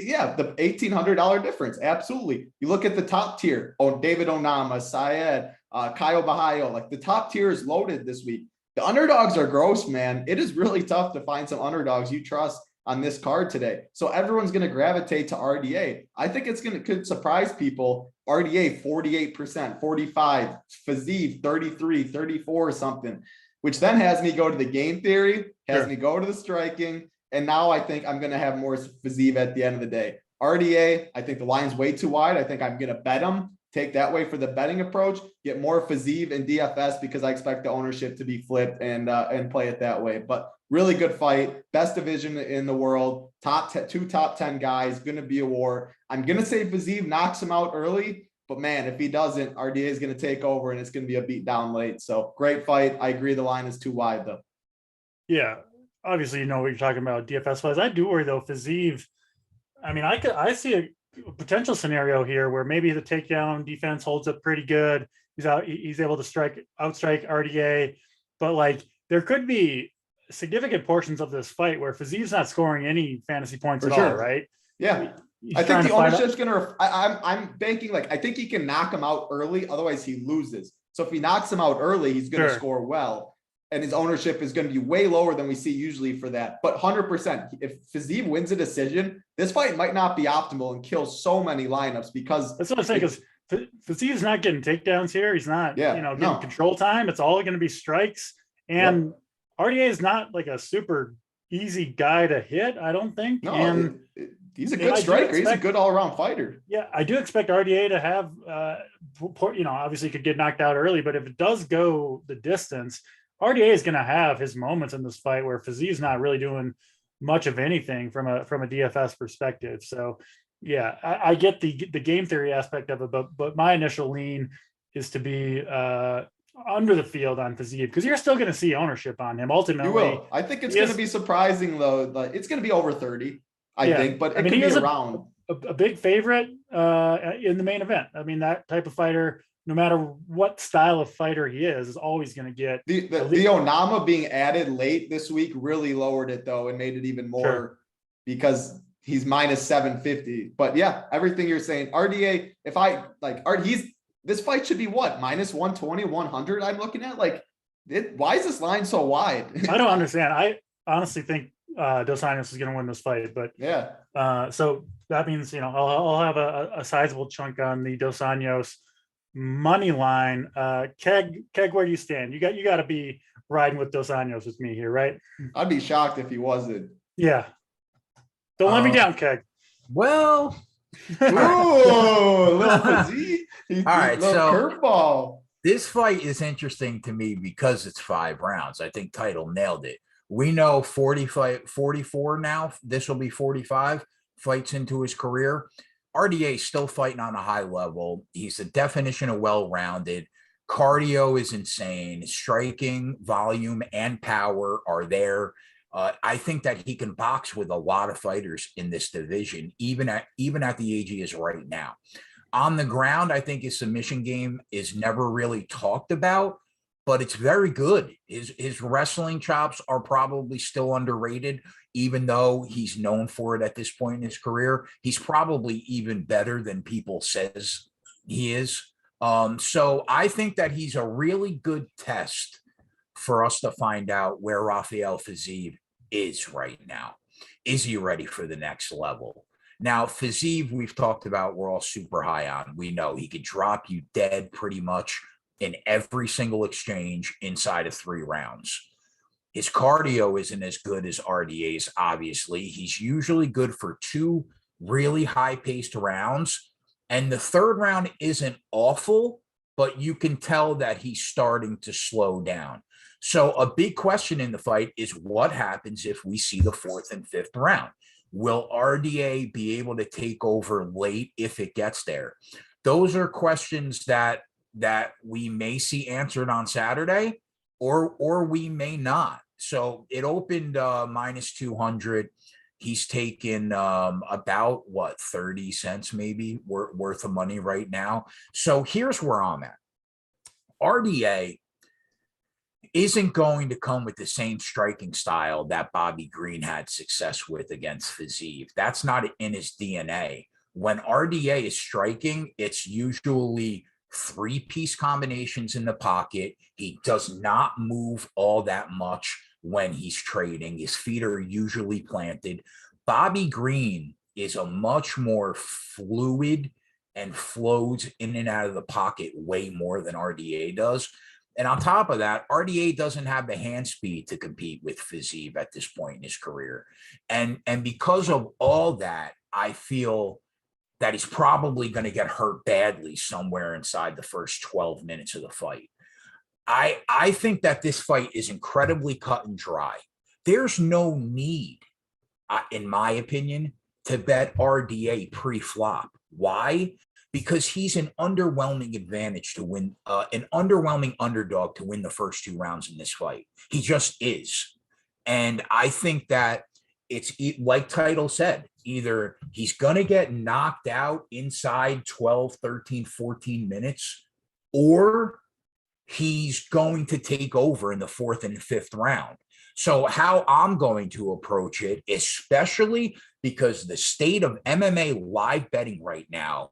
S2: Yeah, the $1,800 difference. Absolutely. You look at the top tier. Oh, David Onama, Syed, Kyle Bahayo. Like the top tier is loaded this week. The underdogs are gross, man. It is really tough to find some underdogs you trust on this card today. So everyone's going to gravitate to RDA. I think could surprise people. RDA 48%, 45, Fiziev 33, 34 or something, which then has me go to the game theory, has me go to the striking. And now I think I'm going to have more Fiziev at the end of the day. RDA, I think the line's way too wide. I think I'm going to bet him, take that way for the betting approach, get more Fiziev and DFS because I expect the ownership to be flipped and play it that way. But really good fight, best division in the world, two top 10 guys, going to be a war. I'm going to say Fiziev knocks him out early, but man, if he doesn't, RDA is going to take over and it's going to be a beat down late. So great fight. I agree the line is too wide though.
S1: Yeah, obviously, you know what you're talking about, DFS wise. I do worry though, Fiziev. I mean, I see a potential scenario here where maybe the takedown defense holds up pretty good. He's able to outstrike RDA, but like there could be significant portions of this fight where Fiziev's not scoring any fantasy points at all, right?
S2: Yeah. I think the ownership's gonna. I'm banking like I think he can knock him out early, otherwise he loses. So if he knocks him out early, he's gonna score well, and his ownership is gonna be way lower than we see usually for that. But 100%, if Fiziev wins a decision, this fight might not be optimal and kill so many lineups because
S1: that's what I'm saying. Because Fiziev's not getting takedowns here. He's not, getting control time. It's all going to be strikes, and RDA is not like a super easy guy to hit, I don't think.
S2: No,
S1: and
S2: he's a good striker. He's a good all-around fighter.
S1: Yeah, I do expect RDA to have, obviously he could get knocked out early, but if it does go the distance, RDA is going to have his moments in this fight where Fiziev's not really doing much of anything from a DFS perspective. So, yeah, I get the game theory aspect of it, but my initial lean is to be under the field on Fiziev because you're still going to see ownership on him ultimately.
S2: You will. I think it's going to be surprising though. Like it's going to be over 30, I think, but it could be around
S1: a big favorite in the main event. I mean, that type of fighter, no matter what style of fighter he is always going to get
S2: the Onama being added late this week really lowered it though and made it even more because he's minus 750. But yeah, everything you're saying, RDA, if I like this fight should be what, minus 120, 100. I'm looking at why is this line so wide?
S1: I don't understand. I honestly think Dos Anjos is going to win this fight, but so that means, I'll have a sizable chunk on the Dos Anjos money line. Keg, where do you stand? You got to be riding with Dos Anjos with me here, right?
S2: I'd be shocked if he wasn't.
S1: Yeah. Don't let me down, Keg.
S3: Well,
S2: little Fiziev.
S3: All right, so
S2: curveball.
S3: This fight is interesting to me because it's 5 rounds. I think Title nailed it. We know 44 now. This will be 45 fights into his career. RDA is still fighting on a high level. He's the definition of well-rounded. Cardio is insane. Striking, volume, and power are there. I think that he can box with a lot of fighters in this division, even at the age he is right now. On the ground, I think his submission game is never really talked about, but it's very good. His wrestling chops are probably still underrated, even though he's known for it at this point in his career. He's probably even better than people says he is. So I think that he's a really good test for us to find out where Rafael Fiziev is right now. Is he ready for the next level? Now, Fiziev, we've talked about, we're all super high on. We know he could drop you dead pretty much in every single exchange inside of 3 rounds. His cardio isn't as good as RDA's, obviously. He's usually good for 2 really high-paced rounds. And the 3rd round isn't awful, but you can tell that he's starting to slow down. So a big question in the fight is what happens if we see the 4th and 5th round? Will RDA be able to take over late if it gets there? Those are questions that we may see answered on Saturday, or we may not. So it opened minus 200. He's taken about 30 cents maybe worth of money right now. So here's where I'm at. RDA isn't going to come with the same striking style that Bobby Green had success with against Fiziev. That's not in his DNA. When RDA is striking, it's usually 3-piece combinations in the pocket. He does not move all that much when he's trading. His feet are usually planted. Bobby Green is a much more fluid and flows in and out of the pocket way more than RDA does. And on top of that, RDA doesn't have the hand speed to compete with Fiziev at this point in his career. And because of all that, I feel that he's probably going to get hurt badly somewhere inside the first 12 minutes of the fight. I think that this fight is incredibly cut and dry. There's no need, in my opinion, to bet RDA pre-flop. Why? Because he's an underwhelming advantage to win, an underwhelming underdog to win the first 2 rounds in this fight. He just is. And I think that it's like Title said, either he's going to get knocked out inside 12, 13, 14 minutes, or he's going to take over in the 4th and 5th round. So how I'm going to approach it, especially because the state of MMA live betting right now,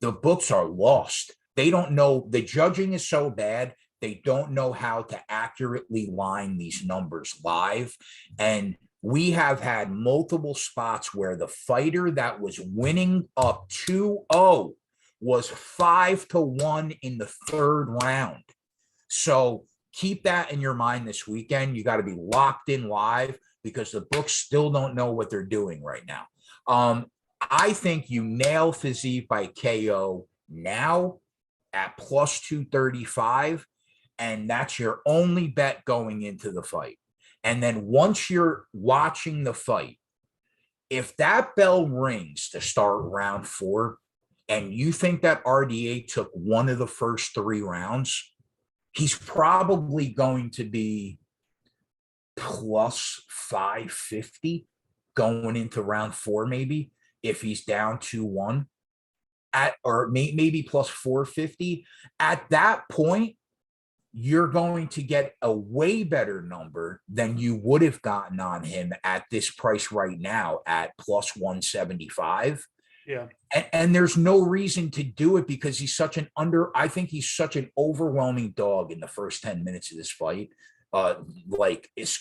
S3: the books are lost. They don't know. The judging is so bad. They don't know how to accurately line these numbers live. And we have had multiple spots where the fighter that was winning up 2-0 was 5-1 in the 3rd round. So keep that in your mind this weekend. You got to be locked in live because the books still don't know what they're doing right now. I think you nail Fiziev by KO now at plus 235, and that's your only bet going into the fight. And then once you're watching the fight, if that bell rings to start round 4 and you think that RDA took one of the first 3 rounds, he's probably going to be plus 550 going into round 4, maybe if he's down 2-1 or maybe plus 450. At that point, you're going to get a way better number than you would have gotten on him at this price right now at plus 175.
S1: Yeah.
S3: And there's no reason to do it because he's such an I think he's such an overwhelming dog in the first 10 minutes of this fight. It's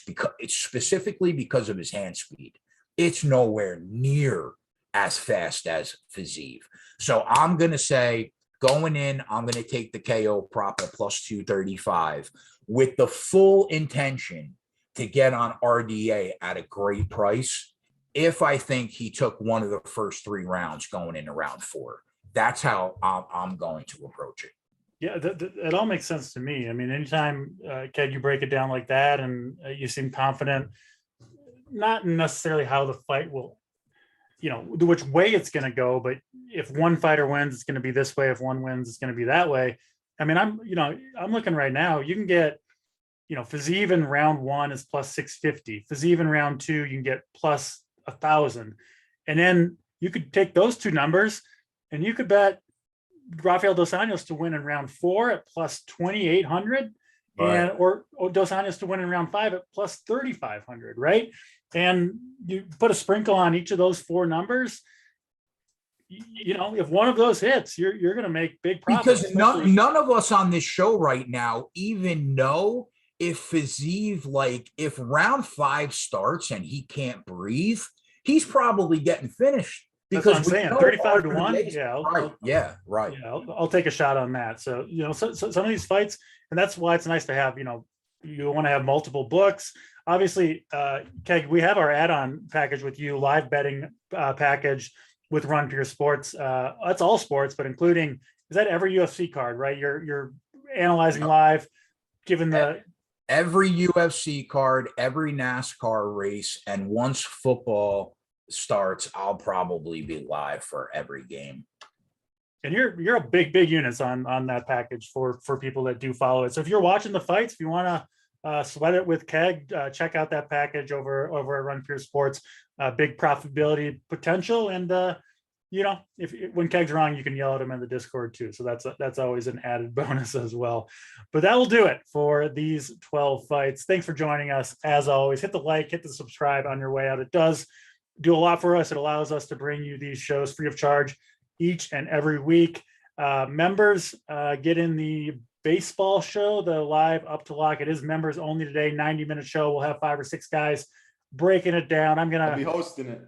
S3: specifically because of his hand speed. It's nowhere near as fast as Fiziev. So I'm going to say going in, I'm going to take the KO prop at plus 235 with the full intention to get on RDA at a great price. If I think he took one of the first 3 rounds going into round 4, that's how I'm going to approach it.
S1: Yeah, it all makes sense to me. I mean, anytime, Keg, you break it down like that and you seem confident, not necessarily how the fight will, which way it's going to go, but if one fighter wins, it's going to be this way. If one wins, it's going to be that way. I mean, I'm looking right now, you can get, Fiziev in round 1 is plus 650. Fiziev in round 2, you can get plus 1,000. And then you could take those 2 numbers and you could bet Rafael Dos Anjos to win in round 4 at plus 2,800, right, or Dos Anjos to win in round 5 at plus 3,500, right? And you put a sprinkle on each of those 4 numbers. If one of those hits, you're going to make big profits.
S3: Because none of us on this show right now even know if Fiziev, if round 5 starts and he can't breathe, he's probably getting finished. Because
S1: that's what I'm saying, 35-1.
S3: Yeah, right.
S1: Yeah, I'll take a shot on that. So, so some of these fights, and that's why it's nice to have, you want to have multiple books. Obviously, Keg, we have our add-on package with you, live betting package with Run Pure Sports. That's all sports, but including, is that every UFC card, right? You're analyzing live, given the
S3: every UFC card, every NASCAR race, and once football starts, I'll probably be live for every game.
S1: And you're a big units on that package for people that do follow it. So if you're watching the fights, if you want to sweat it with Keg, check out that package over at Run Pure Sports. Big profitability potential, and if when Keg's wrong, you can yell at him in the Discord too. So that's always an added bonus as well. But that will do it for these 12 fights. Thanks for joining us. As always, hit the like, hit the subscribe on your way out. It does do a lot for us. It allows us to bring you these shows free of charge each and every week. Members get in the baseball show, the live Up to Lock. It is members only today, 90-minute show. We'll have 5 or 6 guys breaking it down.
S2: I'll be hosting it.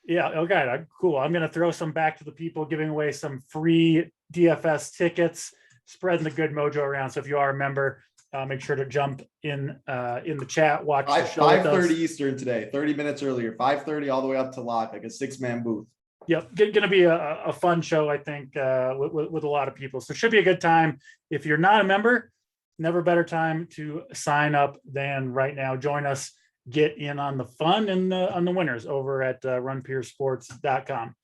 S1: Yeah. Okay. Cool. I'm going to throw some back to the people, giving away some free DFS tickets, spreading the good mojo around. So if you are a member, make sure to jump in the chat, watch the show.
S2: 5:30 Eastern today, 30 minutes earlier, 5:30 all the way up to lock, like a 6-man booth.
S1: Yep. Going to be a fun show, I think, with a lot of people. So it should be a good time. If you're not a member, never better time to sign up than right now. Join us. Get in on the fun and on the winners over at runpuresports.com.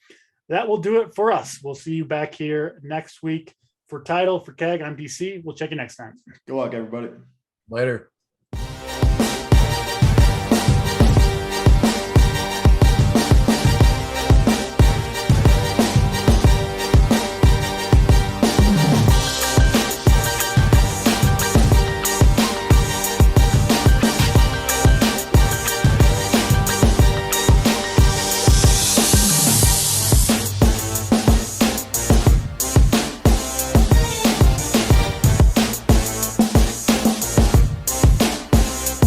S1: That will do it for us. We'll see you back here next week for Title. For Keg, I'm DC. We'll check you next time.
S2: Good luck, everybody.
S3: Later.